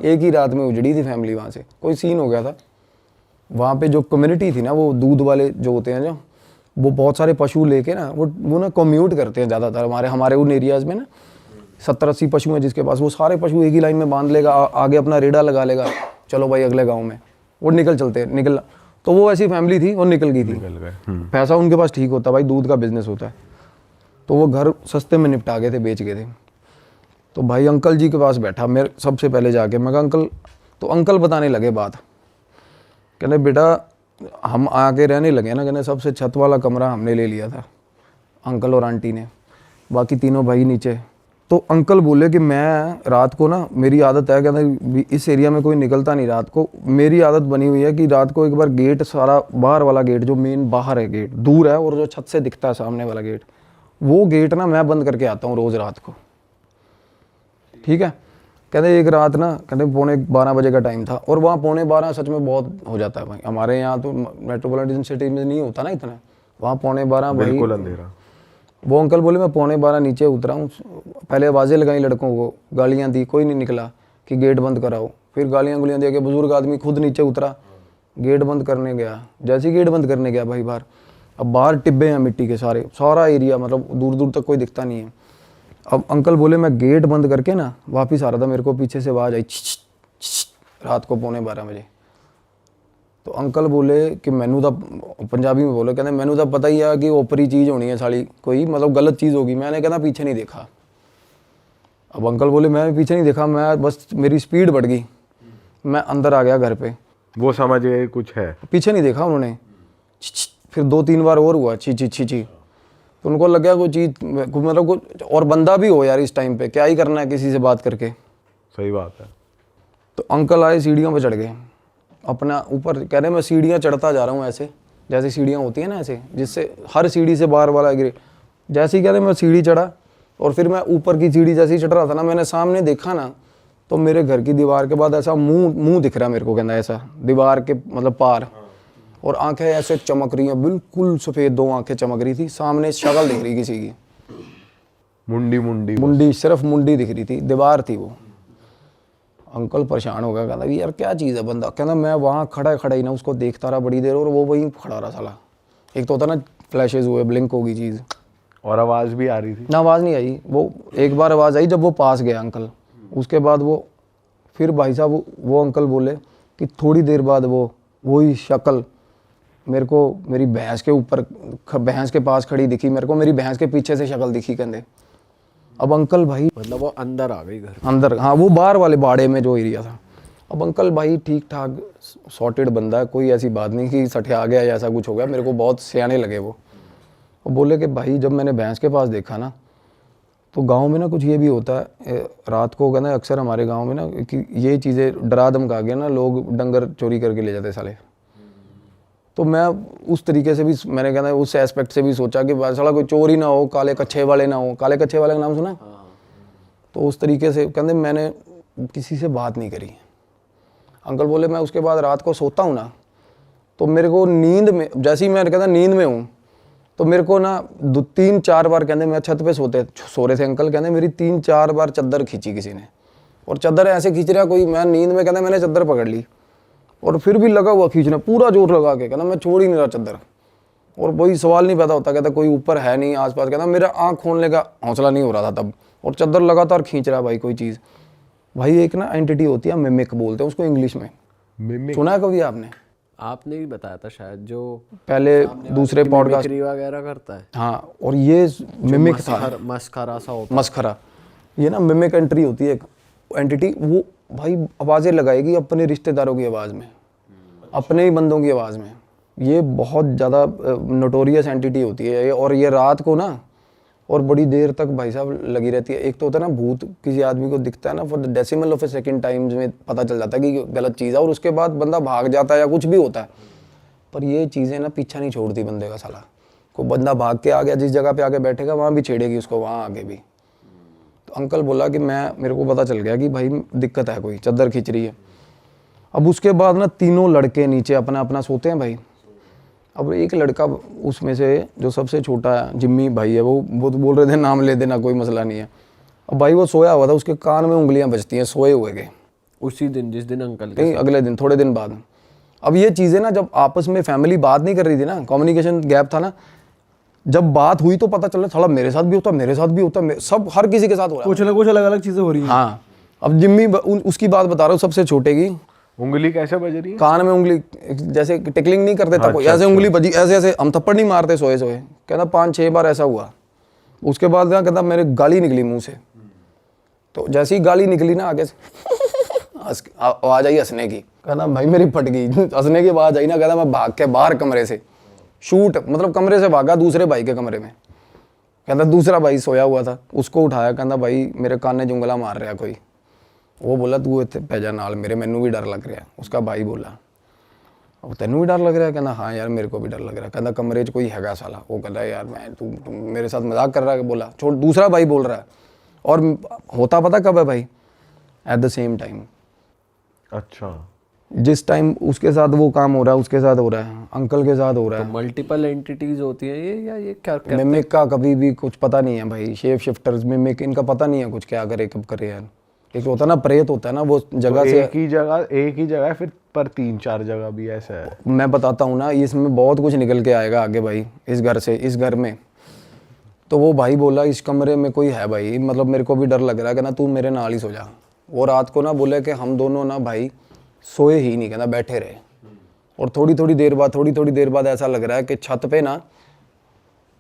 Speaker 7: एक ही रात में उजड़ी थी फैमिली वहाँ से। कोई सीन हो गया था वहाँ पे। जो कम्युनिटी थी ना, वो दूध वाले जो होते हैं, जो वो बहुत सारे पशु लेके ना वो ना कम्यूट करते हैं ज़्यादातर हमारे उन एरियाज़ में ना। 70-80 पशु हैं जिसके पास, वो सारे पशु एक ही लाइन में बांध लेगा, आगे अपना रेड़ा लगा लेगा, चलो भाई अगले गाँव में, वो निकल। तो वो ऐसी फैमिली थी और निकल गई थी। पैसा उनके पास ठीक होता भाई, दूध का बिजनेस होता है। तो वो घर सस्ते में निपटा गए थे, बेच गए थे। तो भाई अंकल जी के पास बैठा मेरे सबसे पहले जाके, मैं कहा अंकल, तो अंकल बताने लगे बात। कहने बेटा हम आके रहने लगे ना, कहने सबसे छत वाला कमरा हमने ले लिया था, अंकल और आंटी ने, बाकी तीनों भाई नीचे। तो अंकल बोले कि मैं रात को ना, मेरी आदत है, कहते इस एरिया में कोई निकलता नहीं रात को, मेरी आदत बनी हुई है कि रात को एक बार गेट सारा बाहर वाला गेट, जो मेन बाहर है गेट दूर है और जो छत से दिखता है सामने वाला गेट, वो गेट ना मैं बंद करके आता हूँ रोज़ रात को, ठीक है। कहते एक रात ना, कहते 11:45 बजे का टाइम था, और वहाँ 11:45 सच में बहुत हो जाता है भाई। हमारे यहाँ तो मेट्रोपॉलिटन सिटी में नहीं होता ना इतना, वहाँ 11:45 भाई
Speaker 5: बिल्कुल अंधेरा।
Speaker 7: वो अंकल बोले मैं 11:45 नीचे उतरा हूँ, पहले आवाज़ें लगाई लड़कों को, गालियाँ दी, कोई नहीं निकला कि गेट बंद कराओ। फिर गालियाँ दे के बुजुर्ग आदमी खुद नीचे उतरा, गेट बंद करने गया। जैसे ही गेट बंद करने गया भाई बाहर, अब बाहर टिब्बे हैं मिट्टी के सारा एरिया, मतलब दूर दूर तक कोई दिखता नहीं है। अब अंकल बोले मैं गेट बंद करके ना वापस आ रहा था, मेरे को पीछे से आवाज़ आई रात को 11:45 बजे। तो अंकल बोले कि मैनू तो पंजाबी में बोले, कहते मैनू तो पता ही है कि ओपरी चीज़ होनी है साली, कोई मतलब गलत चीज़ होगी। मैंने कहना पीछे नहीं देखा। अब अंकल बोले मैं पीछे नहीं देखा, मैं बस मेरी स्पीड बढ़ गई, मैं अंदर आ गया घर पे।
Speaker 5: वो समझ गए कुछ है,
Speaker 7: पीछे नहीं देखा उन्होंने। फिर 2-3 बार और हुआ छी। तो उनको लग गया कोई चीज़, मतलब कुछ और बंदा भी हो यार इस टाइम पे, क्या ही करना है किसी से बात करके।
Speaker 5: सही बात है।
Speaker 7: तो अंकल आए, सीढ़ियों पे चढ़ गए अपना ऊपर, कह रहे मैं सीढ़ियाँ चढ़ता जा रहा हूँ ऐसे, जैसे सीढ़ियाँ होती है ना ऐसे, जिससे हर सीढ़ी से बाहर वाला गिरे। जैसे ही कह रहे मैं सीढ़ी चढ़ा, और फिर मैं ऊपर की सीढ़ी जैसे ही चढ़ रहा था ना, मैंने सामने देखा ना, तो मेरे घर की दीवार के बाद ऐसा मुंह दिख रहा है मेरे को, कहना ऐसा दीवार के मतलब पार, और आंखें ऐसे चमक रही हैं, बिल्कुल सफ़ेद 2 आंखें चमक रही थी, सामने शक्ल दिख रही किसी की, मुंडी सिर्फ मुंडी दिख रही थी, दीवार थी वो। अंकल परेशान हो गया, कहता यार क्या चीज़ है बंदा। कहना मैं वहाँ खड़ा ही ना उसको देखता रहा बड़ी देर, और वो वहीं खड़ा रहा साला। एक तो होता ना फ्लैशेज हुए, ब्लिंक होगी चीज़,
Speaker 5: और आवाज़ भी आ रही थी
Speaker 7: ना, आवाज़ नहीं आई। वो एक बार आवाज़ आई जब वो पास गया अंकल, उसके बाद वो फिर भाई साहब वो अंकल बोले कि थोड़ी देर बाद वही शक्ल मेरे को मेरी भैंस के ऊपर, भैंस के पास खड़ी दिखी मेरे को, मेरी भैंस के पीछे से शक्ल दिखी कहते। अब अंकल भाई
Speaker 2: मतलब वो अंदर आ गई घर
Speaker 7: अंदर, हाँ वो बाहर वाले बाड़े में जो एरिया था। अब अंकल भाई ठीक ठाक सॉर्टेड बंदा है, कोई ऐसी बात नहीं कि सठिया गया या ऐसा कुछ हो गया, मेरे को बहुत सियाने लगे वो। बोले कि भाई जब मैंने भैंस के पास देखा ना, तो गांव में ना कुछ ये भी होता है रात को, कहना अक्सर हमारे गांव में ना कि ये चीज़ें डरा धमका के ना लोग डंगर चोरी करके ले जाते साले। तो मैं उस तरीके से भी मैंने कहना उस एस्पेक्ट से भी सोचा कि साला कोई चोर ही ना हो, काले कच्छे वाले ना हो। काले कच्छे वाले का नाम सुना? तो उस तरीके से कहते मैंने किसी से बात नहीं करी। अंकल बोले मैं उसके बाद रात को सोता हूँ ना, तो मेरे को नींद में, जैसे ही मैं कहता नींद में हूँ, तो मेरे को ना 3-4 बार कहते मैं छत पे सो रहे थे अंकल, कहते मेरी 3-4 बार चादर खींची किसी ने, और चादर ऐसे खींच रहा कोई, मैं नींद में कहते मैंने चादर पकड़ ली और फिर भी लगा हुआ खींचना पूरा जोर लगा के, कहना मैं छोड़ ही नहीं रहा चादर। और वही सवाल नहीं पैदा होता, कहता कोई ऊपर है नहीं आसपास, कहता मेरा आँख खोलने का हौसला नहीं हो रहा था तब, और चादर लगातार खींच रहा भाई कोई चीज़। भाई एक ना एंटिटी होती है, मिमिक बोलते हैं उसको इंग्लिश में,
Speaker 5: मिमिक
Speaker 7: सुना है कभी आपने?
Speaker 6: आपने भी बताया था शायद, जो
Speaker 7: पहले दूसरे पॉडकास्ट
Speaker 6: मिमिक्री वगैरह करता है।
Speaker 7: हाँ, और ये मिमिक था,
Speaker 6: मस्खरा सा होता
Speaker 7: मस्खरा। ये ना मिमिक एंट्री होती है एक एंटिटी, वो भाई आवाज़ें लगाएगी अपने रिश्तेदारों की आवाज़ में, अपने ही बंदों की आवाज़ में। ये बहुत ज़्यादा नोटोरियस एंटिटी होती है ये, और ये रात को ना और बड़ी देर तक भाई साहब लगी रहती है। एक तो होता है ना भूत किसी आदमी को दिखता है ना, for the decimal of A second times में पता चल जाता है कि गलत चीज़ है, और उसके बाद बंदा भाग जाता है या कुछ भी होता है। पर ये चीज़ें ना पीछा नहीं छोड़ती बंदे का साला। कोई बंदा भाग के आ गया, जिस जगह पे आके बैठेगा वहाँ भी छेड़ेगी उसको, वहाँ आगे भी। तो अंकल बोला कि मेरे को पता चल गया कि भाई दिक्कत है, कोई चादर खींच रही है। अब उसके बाद ना तीनों लड़के नीचे अपना अपना सोते हैं भाई। अब एक लड़का उसमें से जो सबसे छोटा है, जिम्मी भाई है, वो तो बोल रहे थे नाम ले देना, कोई मसला नहीं है। अब भाई वो सोया हुआ था, उसके कान में उंगलियां बजती हैं सोए हुए के।
Speaker 6: उसी दिन जिस दिन अंकल
Speaker 7: नहीं, अगले दिन, थोड़े दिन बाद। अब ये चीज़ें ना जब आपस में फैमिली बात नहीं कर रही थी ना, कम्युनिकेशन गैप था ना, जब बात हुई तो पता चला साला मेरे साथ भी होता, मेरे साथ भी होता, सब हर किसी के साथ हो रहा है,
Speaker 3: कुछ ना कुछ अलग अलग चीज़ें हो रही हैं।
Speaker 7: हाँ। अब जिम्मी उसकी बात बता रहा हूँ, सबसे छोटे की
Speaker 5: उंगली कैसे बज रही है?
Speaker 7: कान में उंगली, जैसे टिकलिंग नहीं करते था कोई, ऐसे उंगली बजी, ऐसे ऐसे। हम थप्पड़ नहीं मारते सोए सोए, कहता 5-6 बार ऐसा हुआ। उसके बाद ना कहता मेरे गाली निकली मुंह से। तो जैसे ही गाली निकली ना आगे से आवाज आई हंसने की, कहता भाई मेरी फट गई। हंसने की आवाज आई ना, कहता मैं भाग के बाहर कमरे से शूट, मतलब कमरे से भागा दूसरे भाई के कमरे में। कहता दूसरा भाई सोया हुआ था, उसको उठाया, कहता भाई मेरे कान ने जुंगला मार रहा कोई। वो बोला तू इतने पैजा नाल मेरे, मैनू भी डर लग रहा। उसका भाई बोला अब तेनू भी डर लग रहा है? कहना हाँ यार मेरे को भी डर लग रहा है। कहना कमरे च कोई हैगा साला। वो कहता है यार मैं तू मेरे साथ मजाक कर रहा है। बोला छोड़, दूसरा भाई बोल रहा है। और होता पता कब है भाई? At the same time.
Speaker 5: अच्छा,
Speaker 7: जिस टाइम उसके साथ वो काम हो रहा है उसके साथ हो रहा है, अंकल के साथ हो रहा है।
Speaker 6: मल्टीपल एंटिटीज होती है ये, या ये क्या
Speaker 7: मिमिक का कभी भी कुछ पता नहीं है भाई। शेप शिफ्टर्स, मिमिक, इनका पता नहीं है कुछ क्या करे कब करे यार। एक होता है ना प्रेत होता है ना, वो जगह
Speaker 5: तो
Speaker 7: से
Speaker 5: एक ही जगह फिर पर 3-4 जगह भी ऐसा है।
Speaker 7: मैं बताता हूँ ना, इसमें बहुत कुछ निकल के आएगा आगे भाई। इस घर से, इस घर में तो वो भाई बोला इस कमरे में कोई है भाई, मतलब मेरे को भी डर लग रहा है, कहना तू मेरे नाल ही सो जा। वो रात को ना बोले कि हम दोनों ना भाई सोए ही नहीं, कहना बैठे रहे। और थोड़ी थोड़ी देर बाद ऐसा लग रहा है कि छत पे ना,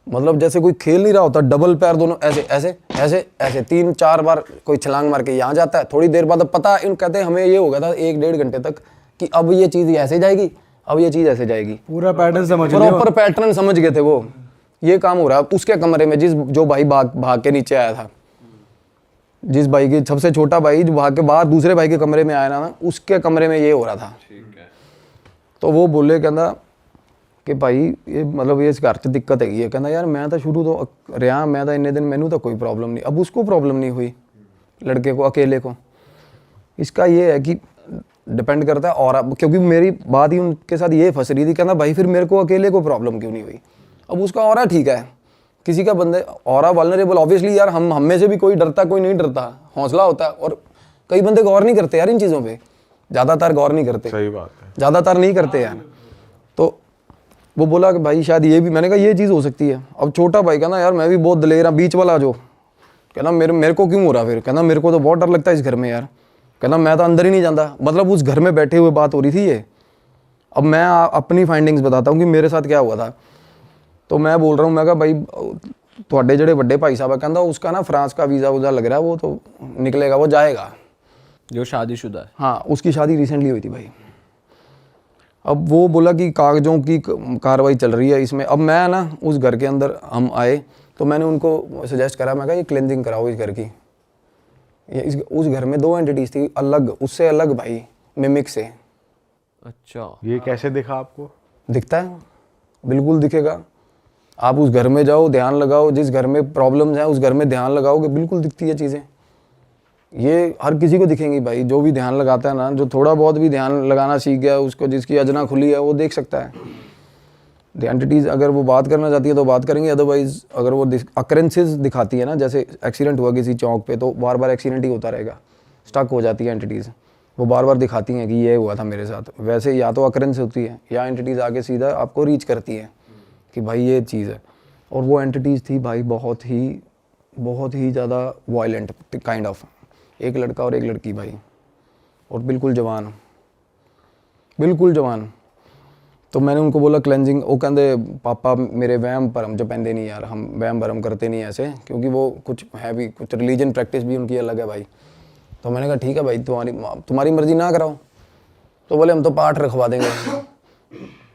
Speaker 7: मतलब जैसे कोई खेल नहीं रहा होता, डबल पैर दोनों ऐसे ऐसे ऐसे ऐसे 3-4 बार कोई छलांग मार के यहाँ जाता है। थोड़ी देर बाद अब पता, इन कहते हैं हमें ये हो गया था 1-1.5 घंटे तक कि अब ये चीज़ ऐसे जाएगी, अब ये चीज़ ऐसे जाएगी।
Speaker 3: पूरा पैटर्न समझ लिया।
Speaker 7: प्रॉपर पैटर्न समझ गए थे वो। ये काम हो रहा है उसके कमरे में, जो भाई भाग के नीचे आया था, जिस भाई की सबसे छोटा भाई जो भाग के बाहर दूसरे भाई के कमरे में आया ना, उसके कमरे में ये हो रहा था। तो वो बोले कहना कि भाई ये मतलब ये इस घर से दिक्कत है। ये कहना यार मैं तो शुरू तो रहा, मैं तो इन्ने दिन मैनू तो कोई प्रॉब्लम नहीं। अब उसको प्रॉब्लम नहीं हुई, लड़के को, अकेले को। इसका ये है कि डिपेंड करता है, और क्योंकि मेरी बात ही उनके साथ ये फंस रही थी, कहना भाई फिर मेरे को अकेले को प्रॉब्लम क्यों नहीं हुई? अब उसका ऑरा ठीक है, किसी का बंदे ऑरा वल्नरेबल, ऑब्वियसली यार हम में से भी कोई डरता कोई नहीं डरता, हौसला होता है। और कई बंदे गौर नहीं करते यार इन चीज़ों पे, ज़्यादातर गौर नहीं करते।
Speaker 5: सही बात है,
Speaker 7: ज़्यादातर नहीं करते यार। तो वो बोला कि भाई शायद ये भी, मैंने कहा ये चीज़ हो सकती है। अब छोटा भाई कहना यार मैं भी बहुत दलेर, बीच वाला जो कहना मेरे को क्यों हो रहा? फिर कहना मेरे को तो बहुत डर लगता है इस घर में यार। कहना मैं तो अंदर ही नहीं जाता। मतलब उस घर में बैठे हुए बात हो रही थी ये। अब मैं अपनी फाइंडिंग्स बताता हूँ कि मेरे साथ क्या हुआ था। तो मैं बोल रहा हूँ, मैं कहा भाई थोड़े जड़े बड़े भाई साहब है, कहता उसका ना फ्रांस का वीज़ा वूज़ा लग रहा है, वो तो निकलेगा, वो जाएगा।
Speaker 6: जो शादीशुदा है?
Speaker 7: हाँ, उसकी शादी रिसेंटली हुई थी भाई। अब वो बोला कि कागजों की कार्रवाई चल रही है इसमें। अब मैं ना उस घर के अंदर हम आए तो मैंने उनको सजेस्ट करा, मैं कहा ये क्लेंजिंग कराओ इस घर की। उस घर में 2 एंटिटीज थी अलग, उससे अलग भाई, मिमिक से।
Speaker 6: अच्छा,
Speaker 5: ये कैसे दिखा आपको?
Speaker 7: दिखता है, बिल्कुल दिखेगा। आप उस घर में जाओ, ध्यान लगाओ, जिस घर में प्रॉब्लम्स हैं उस घर में ध्यान लगाओगे, बिल्कुल दिखती है चीज़ें। ये हर किसी को दिखेंगी भाई, जो भी ध्यान लगाता है ना, जो थोड़ा बहुत भी ध्यान लगाना सीख गया उसको, जिसकी अजना खुली है वो देख सकता है। द एंटिटीज़ अगर वो बात करना चाहती है तो बात करेंगे, अदरवाइज अगर वो अकरेंसेस दिखाती है ना, जैसे एक्सीडेंट हुआ किसी चौक पे तो बार बार एक्सीडेंट ही होता रहेगा, स्टक हो जाती है एंटिटीज़, वो बार बार दिखाती हैं कि ये हुआ था मेरे साथ। वैसे या तो अकरेंस होती है या एंटिटीज़ आगे सीधा आपको रीच करती है कि भाई ये चीज़ है। और वो एंटिटीज़ थी भाई बहुत ही ज़्यादा वायलेंट काइंड ऑफ, एक लड़का और एक लड़की भाई, और बिल्कुल जवान। तो मैंने उनको बोला क्लेंजिंग, वो कहते पापा मेरे वहम भरम च पैंदे नहीं यार, हम वहम भरम करते नहीं ऐसे, क्योंकि वो कुछ है भी, कुछ रिलीजन प्रैक्टिस भी उनकी अलग है भाई। तो मैंने कहा ठीक है भाई, तुम्हारी मर्जी ना कराओ। तो बोले हम तो पाठ रखवा देंगे।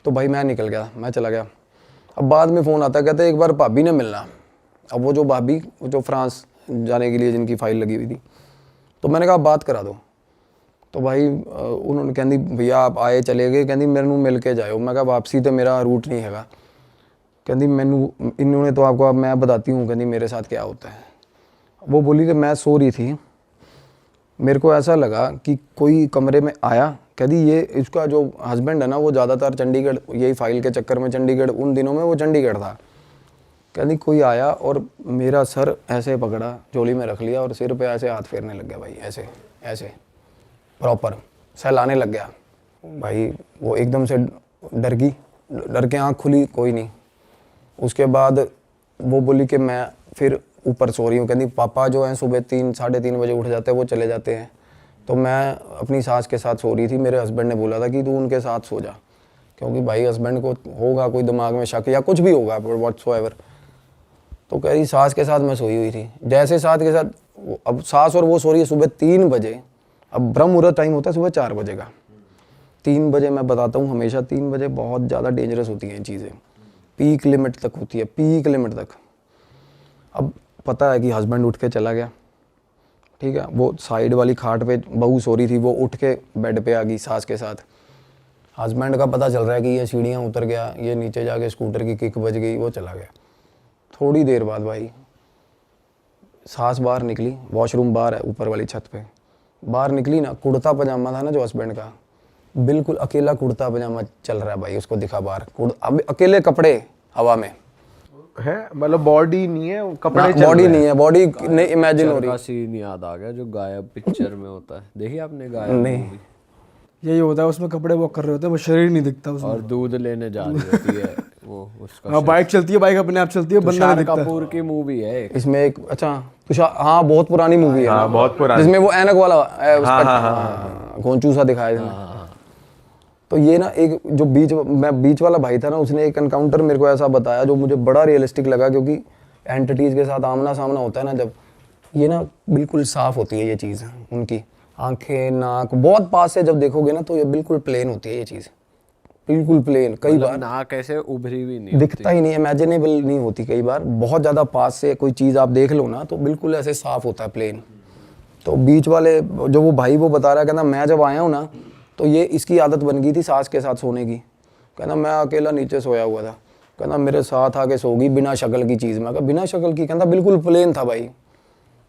Speaker 7: तो भाई मैं निकल गया, मैं चला गया। अब बाद में फ़ोन आता, कहते एक बार भाभी ने मिलना। अब वो जो भाभी जो फ्रांस जाने के लिए जिनकी फ़ाइल लगी हुई थी, तो मैंने कहा बात करा दो। तो भाई उन्होंने कहती भैया आप आए चले गए, कहती मैनू मिल के जाओ। मैं कहा वापसी तो मेरा रूट नहीं हैगा। कहती मैनू इन्होंने तो आपको, अब मैं बताती हूँ कहती मेरे साथ क्या होता है। वो बोली कि मैं सो रही थी, मेरे को ऐसा लगा कि कोई कमरे में आया। कहती ये इसका जो हस्बैंड है ना वो ज़्यादातर चंडीगढ़, यही फाइल के चक्कर में चंडीगढ़, उन दिनों में वो चंडीगढ़ था। कहती कोई आया और मेरा सर ऐसे पकड़ा, झोली में रख लिया और सिर पे ऐसे हाथ फेरने लग गया भाई, ऐसे ऐसे प्रॉपर सहलाने लग गया भाई। वो एकदम से डर के आँख खुली, कोई नहीं। उसके बाद वो बोली कि मैं फिर ऊपर सो रही हूँ। कहती पापा जो हैं सुबह 3 साढ़े 3 बजे उठ जाते हैं, वो चले जाते हैं। तो मैं अपनी सास के साथ सो रही थी, मेरे हस्बैंड ने बोला था कि तू उनके साथ सो जा, क्योंकि भाई हस्बैंड को होगा कोई दिमाग में शक या कुछ भी होगा व्हाटसोएवर। तो कह रही सास के साथ मैं सोई हुई थी, जैसे सास के साथ, अब सास और वो सो रही है सुबह 3 बजे। अब ब्रह्म मुहूर्त टाइम होता है सुबह 4 बजे का, 3 बजे मैं बताता हूँ हमेशा 3 बजे बहुत ज़्यादा डेंजरस होती हैं चीज़ें, पीक लिमिट तक होती है, पीक लिमिट तक। अब पता है कि हस्बैंड उठ के चला गया, ठीक है। वो साइड वाली खाट पे बहू सो रही थी, वो उठ के बेड पे आ गई सास के साथ। हस्बैंड का पता चल रहा है कि ये सीढ़ियाँ उतर गया, ये नीचे जाके स्कूटर की किक बज गई, वो चला गया। थोड़ी देर बाद भाई सास बाहर निकली, वॉशरूम बाहर है ऊपर वाली छत पे, बाहर निकली ना, कुर्ता पजामा था ना जो हस्बैंड का, बिल्कुल अकेला कुर्ता पजामा चल रहा है भाई, उसको दिखा बाहर, अब अकेले कपड़े हवा में
Speaker 5: है, मतलब बॉडी नहीं है, कपड़े चल
Speaker 7: बॉडी
Speaker 5: रहे
Speaker 7: नहीं है, बॉडी नहीं इमेजिन हो
Speaker 6: पिक्चर
Speaker 7: रही।
Speaker 6: का सीन याद आ गया जो गायब पिक्चर में होता है, देखिए आपने गायब
Speaker 7: नहीं।
Speaker 6: movie?
Speaker 3: यही होता है, उसमें कपड़े वॉक कर रहे होते हैं, वो शरीर नहीं दिखता उसमें।
Speaker 6: और दूध लेने जा रही होती है वो उसका
Speaker 3: हाँ बाइक चलती है, बाइक अपने आप चलती है, बंदा नहीं
Speaker 6: तुषार
Speaker 3: दिखता।
Speaker 6: कपूर की मूवी है एक।
Speaker 7: इसमें एक अच्छा तुषार, हाँ बहुत पुरानी मूवी है,
Speaker 5: हाँ, बहुत पुरानी।
Speaker 7: जिसमें वो ऐनक वाला गोंचू सा दिखाया इसमें। तो ये ना एक जो बीच वाला भाई था ना, उसने एक एनकाउंटर मेरे को ऐसा बताया जो मुझे बड़ा रियलिस्टिक लगा, क्योंकि एंटिटीज़ के साथ आमना सामना होता है ना जब, ये ना बिल्कुल साफ होती है ये चीज़, उनकी आंखें नाक बहुत पास से जब देखोगे ना तो ये बिल्कुल प्लेन होती है ये चीज़, बिल्कुल प्लेन। कई बार
Speaker 6: नाक ऐसे उभरी भी नहीं
Speaker 7: दिखता ही नहीं, इमेजिनेबल नहीं होती। कई बार बहुत ज़्यादा पास से कोई चीज़ आप देख लो ना तो बिल्कुल ऐसे साफ होता है प्लेन। तो बीच वाले जो वो भाई वो बता रहा है, कहना मैं जब आया हूँ ना तो ये इसकी आदत बन गई थी सास के साथ सोने की। कहना मैं अकेला नीचे सोया हुआ था, कहना मेरे साथ आके सो गई बिना शक्ल की चीज़। मैं कहा बिना शक्ल की? कहता बिल्कुल प्लेन था भाई,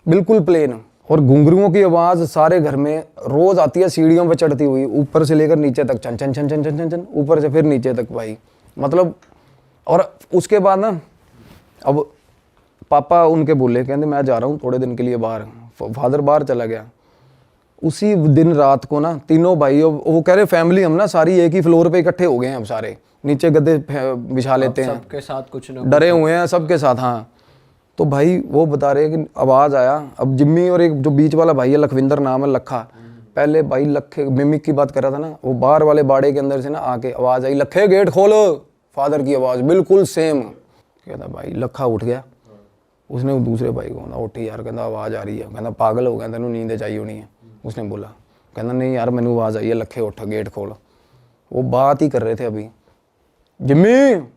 Speaker 7: बिल्कुल प्लेन। और घुंघरुओं की आवाज़ सारे घर में रोज़ आती है, सीढ़ियों पे चढ़ती हुई, ऊपर से लेकर नीचे तक, छन छन छन छन छन छन छन, ऊपर से फिर नीचे तक भाई, मतलब। और उसके बाद ना अब पापा उनके बोले, कहते मैं जा रहा हूँ थोड़े दिन के लिए बाहर। फादर बाहर चला गया। उसी दिन रात को ना तीनों भाई, वो कह रहे फैमिली हम ना सारी एक ही फ्लोर पे इकट्ठे हो गए हैं, अब सारे नीचे गद्दे बिछा लेते हैं,
Speaker 6: सबके साथ कुछ ना
Speaker 7: डरे हुए हैं सबके साथ। हाँ तो भाई वो बता रहे हैं कि आवाज़ आया। अब जिम्मी और एक जो बीच वाला भाई है लखविंदर नाम है, लखा, पहले भाई लखे मिमिक की बात कर रहा था ना, वो बाहर वाले बाड़े के अंदर से ना आके आवाज़ आई, लखे गेट खोलो। फादर की आवाज़ बिल्कुल सेम। कहता भाई लखा उठ गया, उसने दूसरे भाई को ना उठी यार, कहता आवाज़ आ रही है। कहता पागल हो गया, तेनों नींद चाहिए होनी है। उसने बोला, कहता नहीं यार मैनू आवाज़ आई है, लखे उठ गेट खोल। वो बात ही कर रहे थे अभी, जिम्मी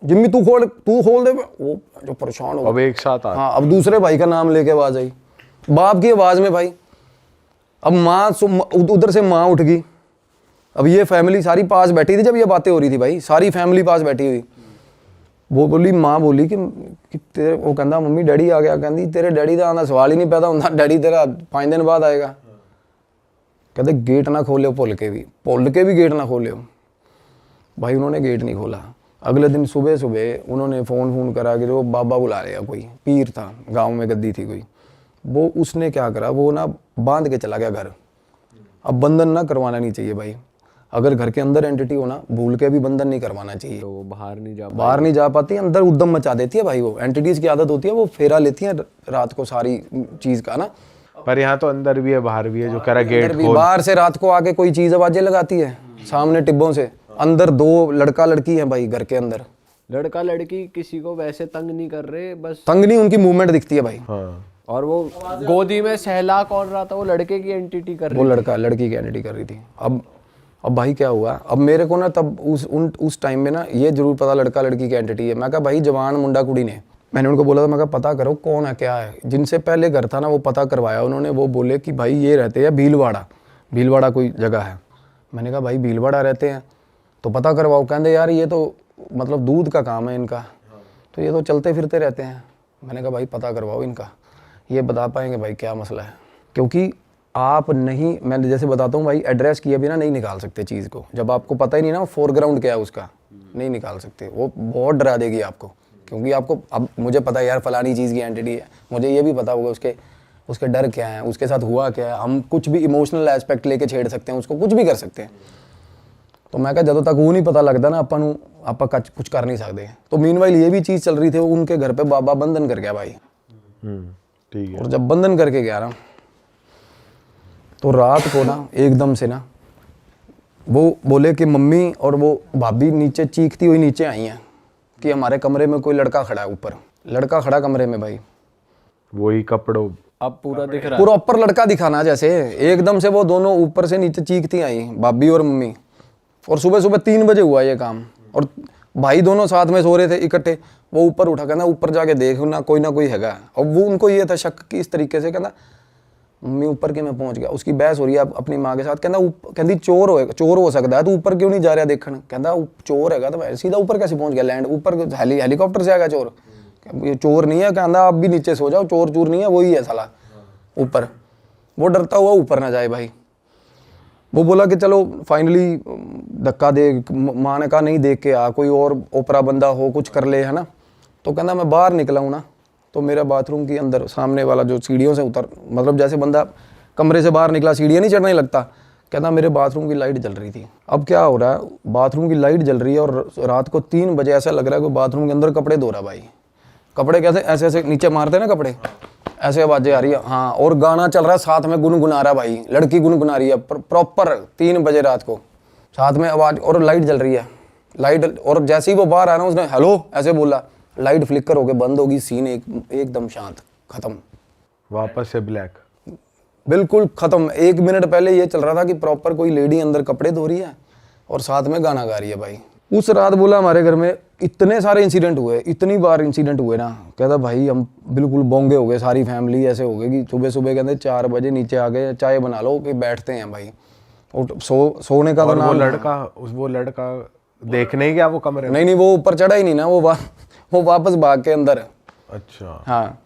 Speaker 7: जिम्मी तू खोल दे। वो जो परेशान हो
Speaker 5: अब एक साथ आ,
Speaker 7: हाँ अब दूसरे भाई का नाम लेके आवाज़ आई, बाप की आवाज़ में भाई। अब माँ उधर से माँ उठ गई। अब ये फैमिली सारी पास बैठी थी जब ये बातें हो रही थी भाई, सारी फैमिली पास बैठी हुई। वो बोली, माँ बोली कि तेरे, वो कहता मम्मी डैडी आ गया। कहती तेरे डैडी का आना सवाल ही नहीं पैदा होता, डैडी तेरा 5 दिन बाद आएगा। कहते गेट ना खोले, भुल के भी गेट ना खोले भाई। उन्होंने गेट नहीं खोला। अगले दिन सुबह सुबह उन्होंने फ़ोन करा कि वो बाबा बुला लिया, कोई पीर था गांव में, गद्दी थी कोई, वो उसने क्या करा, वो ना बांध के चला गया घर। अब बंधन ना करवाना नहीं चाहिए भाई, अगर घर के अंदर एंटिटी हो ना, भूल के भी बंधन नहीं करवाना चाहिए।
Speaker 6: तो वो बाहर नहीं जा
Speaker 7: पाती, अंदर उद्दम मचा देती है भाई। वो एंटिटीज की आदत होती है, वो फेरा लेती है रात को सारी चीज का ना।
Speaker 5: पर यहाँ तो अंदर भी है बाहर भी है, जो करा गेट
Speaker 7: भी बाहर से रात को आके कोई चीज आवाजें लगाती है सामने टिब्बों से, अंदर 2 लड़का लड़की है भाई घर के अंदर।
Speaker 6: लड़का लड़की किसी को वैसे तंग नहीं कर रहे, बस
Speaker 7: तंग नहीं, उनकी मूवमेंट दिखती है भाई।
Speaker 5: हाँ।
Speaker 6: और वो गोदी में सहला कौन रहा था, वो लड़के की एंटिटी कर
Speaker 7: वो
Speaker 6: रही
Speaker 7: लड़का लड़की की एंटिटी कर रही थी। अब भाई क्या हुआ, अब मेरे को ना तब उस टाइम में ना ये जरूर पता लड़का लड़की की एंटिटी है। मैं कहा भाई जवान मुंडा कुड़ी ने, मैंने उनको बोला था, मैं कहा पता करो कौन है क्या है। जिनसे पहले घर था ना वो पता करवाया उन्होंने, वो बोले कि भाई ये रहते हैं भीलवाड़ा कोई जगह है। मैंने कहा भाई भीलवाड़ा रहते हैं तो पता करवाओ। कहते यार ये तो मतलब दूध का काम है इनका, तो ये तो चलते फिरते रहते हैं। मैंने कहा भाई पता करवाओ इनका, ये बता पाएंगे भाई क्या मसला है। क्योंकि आप नहीं, मैं जैसे बताता हूँ भाई, एड्रेस किए बिना नहीं निकाल सकते चीज़ को। जब आपको पता ही नहीं ना फोरग्राउंड क्या है उसका, नहीं निकाल सकते। वो बहुत डरा देगी आपको, क्योंकि आपको अब मुझे पता है यार फलानी चीज़ की एंटिटी है, मुझे ये भी पता होगा उसके डर क्या है, उसके साथ हुआ क्या है। हम कुछ भी इमोशनल एस्पेक्ट लेके छेड़ सकते हैं उसको, कुछ भी कर सकते हैं। तो मैं कहा ਜਦੋਂ तक वो नहीं पता लगता ना ਆਪਾਂ कुछ कर नहीं सकते। तो मीनवाइल ये भी चीज़ चल रही थी, उनके घर पे बाबा बंधन कर गया भाई।
Speaker 5: ठीक है।
Speaker 7: और जब बंधन करके गया ना, तो रात को ना एकदम से ना वो बोले कि मम्मी और वो भाभी नीचे चीखती हुई नीचे आई हैं कि हमारे कमरे में कोई लड़का खड़ा है, ऊपर लड़का खड़ा कमरे में भाई,
Speaker 5: वही कपड़ों
Speaker 6: अब पूरा दिख रहा है।
Speaker 7: पूरा ऊपर लड़का दिखाना जैसे। एकदम से वो दोनों ऊपर से नीचे चीखती आई भाभी और मम्मी। और सुबह 3 बजे हुआ ये काम, और भाई दोनों साथ में सो रहे थे इकट्ठे। वो ऊपर उठा, कहना ऊपर जाके देख ना कोई हैगा। और वो उनको ये था शक कि इस तरीके से, कहना मम्मी ऊपर के मैं पहुंच गया। उसकी बहस हो रही है अपनी माँ के साथ। कहती चोर हो सकता है, तू ऊपर क्यों नहीं जा रहा देखने। कहता चोर हैगा तो सीधा ऊपर कैसे पहुंच गया, लैंड ऊपर हेलीकॉप्टर से आएगा चोर। ये चोर नहीं है, कहता आप भी नीचे सो जाओ, चोर नहीं है, वही है साला ऊपर। वो डरता हुआ ऊपर ना जाए भाई। वो बोला कि चलो फाइनली धक्का दे, माँ ने कहा नहीं देख के आ, कोई और ओपरा बंदा हो कुछ कर ले, है ना। तो कहना मैं बाहर निकला हूँ ना, तो मेरा बाथरूम के अंदर सामने वाला जो सीढ़ियों से उतर, मतलब जैसे बंदा कमरे से बाहर निकला सीढ़ियाँ नहीं चढ़ने लगता, कहना मेरे बाथरूम की लाइट जल रही थी। अब क्या हो रहा है, बाथरूम की लाइट जल रही है और रात को 3 बजे ऐसा लग रहा है कि बाथरूम के अंदर कपड़े धो रहा भाई। कपड़े कैसे ऐसे नीचे मारते हैं ना कपड़े, ऐसे आवाजें आ रही है। हाँ, और गाना चल रहा है साथ में, गुनगुना रहा भाई, लड़की गुनगुना रही है प्रॉपर 3 बजे रात को, साथ में आवाज, और लाइट जल रही है। लाइट, और जैसे ही वो बाहर आ रहा है उसने हेलो ऐसे बोला, लाइट फ्लिकर होके बंद होगी, सीन एकदम शांत, खत्म,
Speaker 5: वापस से ब्लैक,
Speaker 7: बिल्कुल खत्म। 1 मिनट पहले ये चल रहा था कि प्रॉपर कोई लेडी अंदर कपड़े धो रही है और साथ में गाना गा रही है भाई। उस रात बोला हमारे घर में इतने सारे इंसिडेंट हुए, इतनी बार इंसिडेंट हुए ना, कहता भाई हम बिल्कुल बोंगे हो गए, सारी फैमिली ऐसे हो गई कि सुबह कहते 4 बजे नीचे आ गए, चाय बना लो कि बैठते हैं भाई। और सोने का तो नाम,
Speaker 5: वो लड़का देखने ही गया वो कमरे में?
Speaker 7: नहीं वो ऊपर चढ़ा ही नहीं ना, वो वापस भाग के अंदर।
Speaker 5: अच्छा।
Speaker 7: हाँ,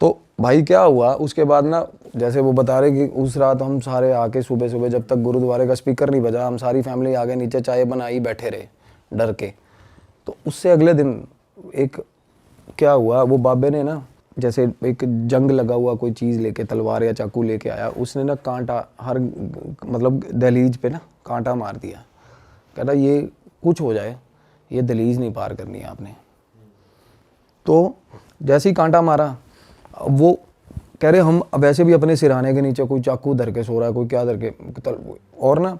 Speaker 7: तो भाई क्या हुआ उसके बाद ना, जैसे वो बता रहे कि उस रात हम सारे आके सुबह जब तक गुरुद्वारे का स्पीकर नहीं बजा, हम सारी फैमिली आगे नीचे चाय बनाई बैठे रहे डर के। तो उससे अगले दिन एक क्या हुआ, वो बाबे ने ना जैसे एक जंग लगा हुआ कोई चीज़ लेके, तलवार या चाकू लेके आया, उसने ना कांटा हर मतलब दहलीज पे ना कांटा मार दिया। कह रहा ये कुछ हो जाए, ये दहलीज नहीं पार करनी है आपने। तो जैसे ही कांटा मारा, वो कह रहे हम वैसे भी अपने सिरहाने के नीचे कोई चाकू धर के सो रहा है, कोई क्या धर के, और ना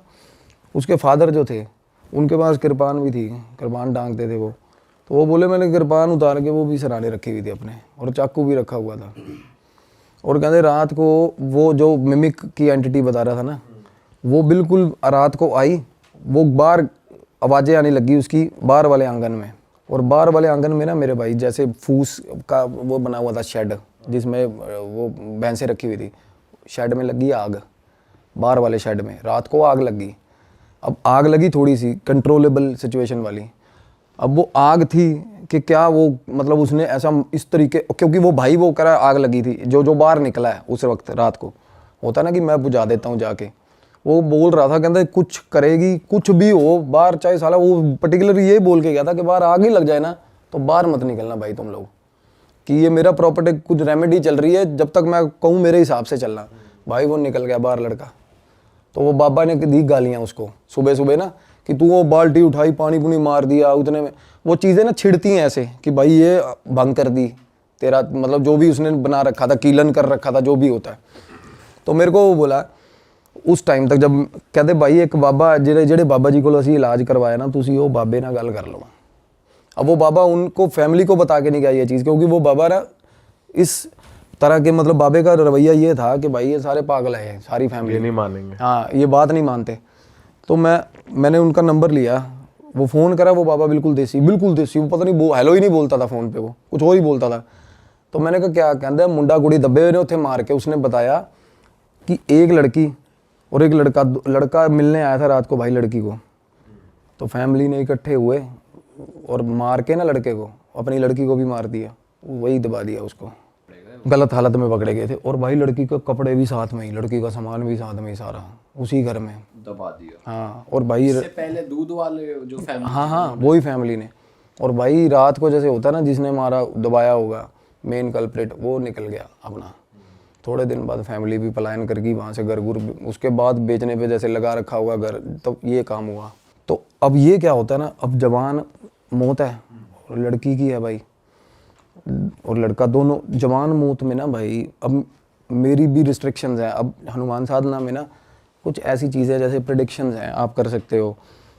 Speaker 7: उसके फादर जो थे उनके पास कृपान भी थी, कृपान टांगते थे वो। तो वो बोले मैंने कृपान उतार के वो भी सिरहाने रखी हुई थी अपने, और चाकू भी रखा हुआ था। और कहते रात को वो जो मिमिक की एंटिटी बता रहा था ना, वो बिल्कुल रात को आई, वो बाहर आवाज़ें आने लगी उसकी बाहर वाले आंगन में। और बाहर वाले आंगन में ना मेरे भाई जैसे फूस का वो बना हुआ था शेड, जिसमें वो भैंसें रखी हुई थी, शेड में लगी आग, बाहर वाले शेड में रात को आग लगी। अब आग लगी थोड़ी सी कंट्रोलेबल सिचुएशन वाली। अब वो आग थी कि क्या वो मतलब उसने ऐसा इस तरीके, क्योंकि वो भाई वो करा आग लगी थी, जो बाहर निकला है उस वक्त रात को, होता ना कि मैं बुझा देता हूँ जाके, वो बोल रहा था, कहता कुछ करेगी, कुछ भी हो बाहर, चाहे साला वो पर्टिकुलर ये बोल के गया था कि बाहर आग ही लग जाए ना तो बाहर मत निकलना भाई तुम लोग, कि ये मेरा प्रॉपर्टी कुछ रेमेडी चल रही है, जब तक मैं कहूँ मेरे हिसाब से चलना। भाई वो निकल गया बाहर लड़का, तो वो बाबा ने दी गालियाँ उसको सुबह सुबह ना, कि तू वो बाल्टी उठाई पानी पुनी मार दिया, उतने में वो चीज़ें ना छिड़ती हैं ऐसे कि भाई ये भंग कर दी तेरा, मतलब जो भी उसने बना रखा था, कीलन कर रखा था, जो भी होता है। तो मेरे को वो बोला उस टाइम तक, जब कहते भाई एक बाबा जेड़े बाबा जी को असी इलाज करवाया ना, तुसी वो बाबे ना गल कर लो। अब वो बाबा उनको फैमिली को बता के नहीं गया ये चीज़, क्योंकि वो बाबा ना इस तरह के, मतलब बाबे का रवैया ये था कि भाई ये सारे पागल है, सारी फैमिली
Speaker 5: ये नहीं मानेंगे।
Speaker 7: हाँ, ये बात नहीं मानते। तो मैंने उनका नंबर लिया, वो फ़ोन करा, वो बाबा बिल्कुल देसी, वो पता नहीं हेलो ही नहीं बोलता था फ़ोन पे, वो कुछ और ही बोलता था। तो मैंने कहा क्या, कहते मुंडा कुड़ी दबे हुए ने उत्थे मार के। उसने बताया कि एक लड़की और एक लड़का मिलने आया था रात को भाई लड़की को, तो फैमिली ने इकट्ठे हुए और मार के ना लड़के को, अपनी लड़की को भी मार दिया, वही दबा दिया उसको, गलत हालत में पकड़े गए थे। और भाई लड़की के कपड़े भी साथ में ही, लड़की का सामान भी साथ में ही, सारा उसी घर में
Speaker 6: दबा दिया।
Speaker 7: हाँ, और भाई
Speaker 6: इससे पहले दूध वाले जो फैमिली,
Speaker 7: हाँ वही फैमिली ने। और भाई रात को जैसे होता है ना, जिसने मारा दबाया होगा मेन कल्प्रिट, वो निकल गया अपना। थोड़े दिन बाद फैमिली भी पलायन कर गई वहाँ से, घर गुर उसके बाद बेचने पे जैसे लगा रखा हुआ घर, तो ये काम हुआ। तो अब ये क्या होता है ना, अब जवान मौत है और लड़की की है भाई, और लड़का, दोनों जवान मौत में ना भाई, अब मेरी भी रिस्ट्रिक्शंस हैं। अब हनुमान साधना में ना कुछ ऐसी चीज़ें जैसे प्रेडिक्शंस हैं, आप कर सकते हो,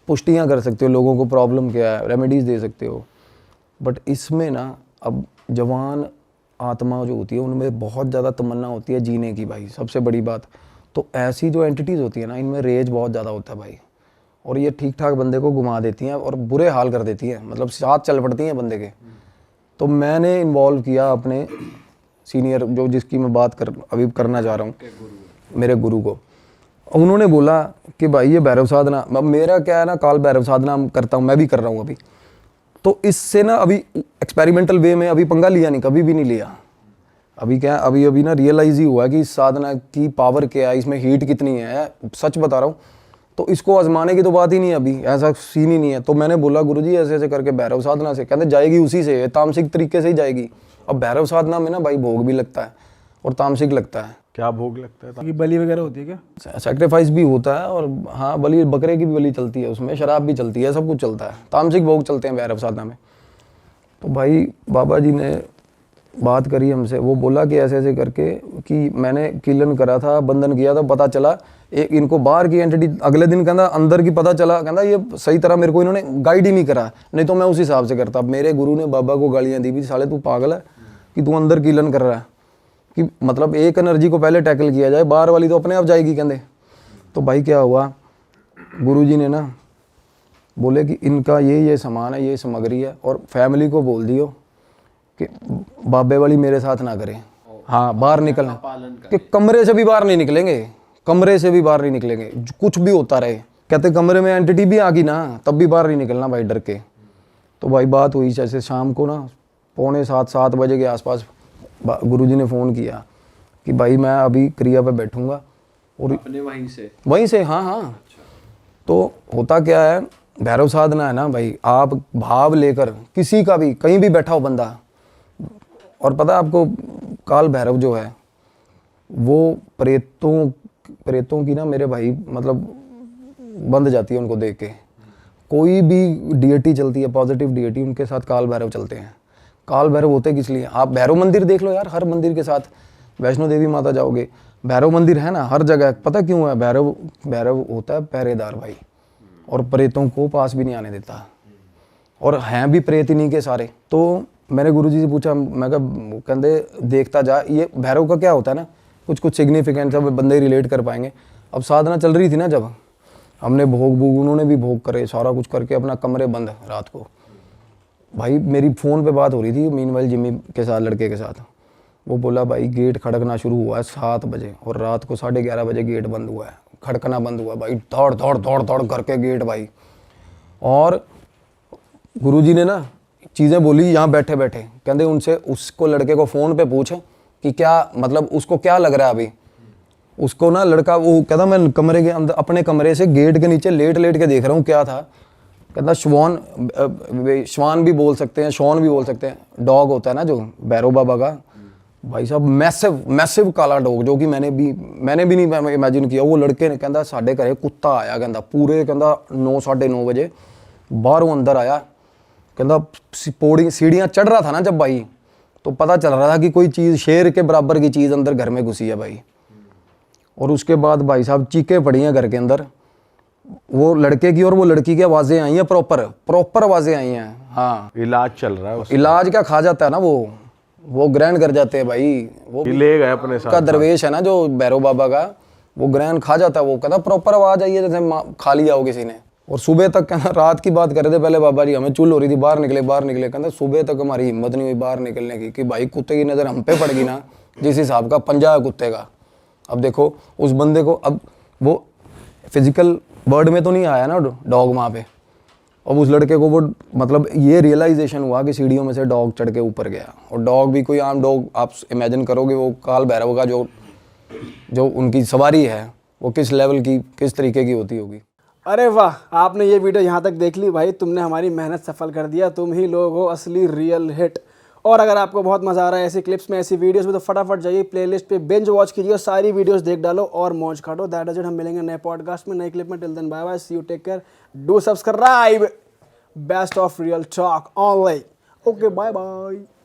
Speaker 7: पुष्टियाँ कर सकते हो, लोगों को प्रॉब्लम क्या है, रेमेडीज़ दे सकते हो। बट इसमें ना अब जवान आत्मा जो होती है उनमें बहुत ज़्यादा तमन्ना होती है जीने की भाई, सबसे बड़ी बात। तो ऐसी जो एंटिटीज़ होती है ना, इनमें रेज बहुत ज़्यादा होता है भाई, और ये ठीक ठाक बंदे को घुमा देती हैं और बुरे हाल कर देती हैं, मतलब साथ चल पड़ती हैं बंदे के। तो मैंने इन्वॉल्व किया अपने सीनियर, जो जिसकी मैं बात अभी करना चाह रहा हूँ, मेरे गुरु को। उन्होंने बोला कि भाई ये भैरव साधना, अब मेरा क्या है ना, काल भैरव साधना करता हूँ, मैं भी कर रहा हूँ अभी। तो इससे ना अभी एक्सपेरिमेंटल वे में अभी पंगा लिया नहीं, कभी भी नहीं लिया। अभी क्या, अभी ना रियलाइज़ ही हुआ कि इस साधना की पावर क्या है, इसमें हीट कितनी है, सच बता रहा हूँ। तो इसको आजमाने की तो बात ही नहीं है, अभी ऐसा सीन ही नहीं है। तो मैंने बोला गुरुजी ऐसे ऐसे करके भैरव साधना से, कहते जाएगी उसी से, तामसिक तरीके से ही जाएगी। अब भैरव साधना में ना भाई भोग भी लगता है और तामसिक लगता है।
Speaker 5: क्या भोग लगता है?
Speaker 3: कि बलि वगैरह होती है क्या?
Speaker 7: सैक्रिफाइस भी होता है, और हाँ बलि, बकरे की भी बलि चलती है उसमें, शराब भी चलती है, सब कुछ चलता है, तामसिक भोग चलते हैं भैरव साधना में। तो भाई बाबा जी ने बात करी हमसे, वो बोला कि ऐसे ऐसे करके, कि मैंने कीलन करा था, बंधन किया था, पता चला एक इनको बाहर की एंटिटी, अगले दिन कहता अंदर की पता चला, कहता ये सही तरह मेरे को इन्होंने गाइड ही नहीं करा, नहीं तो मैं उस हिसाब से करता। मेरे गुरु ने बाबा को गालियाँ दी भी, साले तू पागल है कि तू अंदर कीलन कर रहा है, कि मतलब एक एनर्जी को पहले टैकल किया जाए, बाहर वाली तो अपने आप जाएगी कहते। तो भाई क्या हुआ, गुरुजी ने ना बोले कि इनका ये सामान है, ये सामग्री है, और फैमिली को बोल दियो कि बाबे वाली मेरे साथ ना करें। हाँ, बाहर निकलना, कि कमरे से भी बाहर नहीं निकलेंगे, कमरे से भी बाहर नहीं निकलेंगे, कुछ भी होता रहे। कहते कमरे में एंटिटी भी आ गई ना, तब भी बाहर नहीं निकलना भाई, डर के। तो भाई बात हुई जैसे शाम को ना 6:45-7 बजे के आसपास गुरुजी ने फ़ोन किया कि भाई मैं अभी क्रिया पे बैठूंगा, और
Speaker 6: अपने वहीं
Speaker 7: से हाँ। तो होता क्या है, भैरव साधना है ना भाई, आप भाव लेकर किसी का भी कहीं भी बैठा हो बंदा, और पता है आपको काल भैरव जो है वो प्रेतों की ना मेरे भाई मतलब बंद जाती है उनको देख के। कोई भी डीएटी चलती है, पॉजिटिव डीएटी, उनके साथ काल भैरव चलते हैं। काल भैरव होते किस लिए, आप भैरव मंदिर देख लो यार, हर मंदिर के साथ, वैष्णो देवी माता जाओगे भैरव मंदिर है ना हर जगह। पता क्यों है, भैरव होता है पहरेदार भाई, और प्रेतों को पास भी नहीं आने देता, और हैं भी प्रेत इन्हीं के सारे। तो मैंने गुरुजी से पूछा, मैं कहा कहते देखता जा, ये भैरव का क्या होता है ना, कुछ सिग्निफिकेंट सब बंदे रिलेट कर पाएंगे। अब साधना चल रही थी ना, जब हमने भोग उन्होंने भी भोग करे, सारा कुछ करके अपना कमरे बंद रात को। भाई मेरी फ़ोन पे बात हो रही थी मीनवाइल जिम्मी के साथ, लड़के के साथ। वो बोला भाई गेट खड़कना शुरू हुआ है 7 बजे, और रात को 11:30 बजे गेट बंद हुआ है, खड़कना बंद हुआ भाई, दौड़ करके गेट भाई। और गुरुजी ने ना चीज़ें बोली यहाँ बैठे बैठे, कहते उनसे उसको लड़के को फ़ोन पे पूछ कि क्या मतलब उसको क्या लग रहा है अभी। उसको ना लड़का वो कहता मैं कमरे के अंदर अपने कमरे से गेट के नीचे लेट लेट के देख रहा हूँ क्या था। कहता श्वान भी बोल सकते हैं, शॉन भी बोल सकते हैं, डॉग होता है ना जो भैरव बाबा का, भाई साहब मैसिव मैसिव काला डॉग, जो कि मैंने भी नहीं इमेजिन किया। वो लड़के ने कहता साढ़े घरे कुत्ता आया, कहता पूरे कहता 9 साढ़े 9 बजे बाहरों अंदर आया, कहता पौड़ी सीढ़ियाँ चढ़ रहा था ना जब भाई, तो पता चल रहा था कि कोई चीज़ शेर के बराबर की चीज़ अंदर घर में घुसी है भाई। और उसके बाद भाई साहब चीखें पड़ी हैं घर के अंदर, वो लड़के की और वो लड़की की आवाज़ें आई हैं, प्रॉपर आवाज़ें आई हैं। हाँ
Speaker 5: इलाज चल रहा है उसका।
Speaker 7: इलाज क्या खा जाता है ना वो ग्रहण कर जाते हैं भाई, वो
Speaker 5: ले गए अपने साथ
Speaker 7: का दरवेश है ना जो भैरव बाबा का, वो ग्रहण खा जाता है। वो कहता प्रॉपर आवाज़ आई है जैसे खा लिया हो किसी ने। और सुबह तक कहना, रात की बात कर रहे थे पहले बाबा जी, हमें चुल हो रही थी, बाहर निकले, कहते सुबह तक हमारी हिम्मत नहीं हुई बाहर निकलने की, कि भाई कुत्ते की नज़र हम पे पड़ गई ना, जिस हिसाब का पंजा है कुत्ते का। अब देखो उस बंदे को, अब वो फिजिकल वर्ड में तो नहीं आया ना डॉग वहाँ पे, अब उस लड़के को वो मतलब ये रियलाइजेशन हुआ कि सीढ़ियों में से डॉग चढ़ के ऊपर गया। और डॉग भी कोई आम डॉग, आप इमेजिन करोगे वो काल भैरव का जो उनकी सवारी है वो किस लेवल की, किस तरीके की होती होगी।
Speaker 3: अरे वाह, आपने ये वीडियो यहाँ तक देख ली भाई, तुमने हमारी मेहनत सफल कर दिया, तुम ही लोग हो असली रियल हिट। और अगर आपको बहुत मज़ा आ रहा है ऐसी क्लिप्स में, ऐसी वीडियोस में, तो फटाफट जाइए प्लेलिस्ट पे बिंज वॉच कीजिए और सारी वीडियोस देख डालो और मौज काटो। दैट इज इट, हम मिलेंगे नए पॉडकास्ट में, नई क्लिप में। Till then bye bye, see you, take care, do subscribe, best of real talk online. Okay bye bye.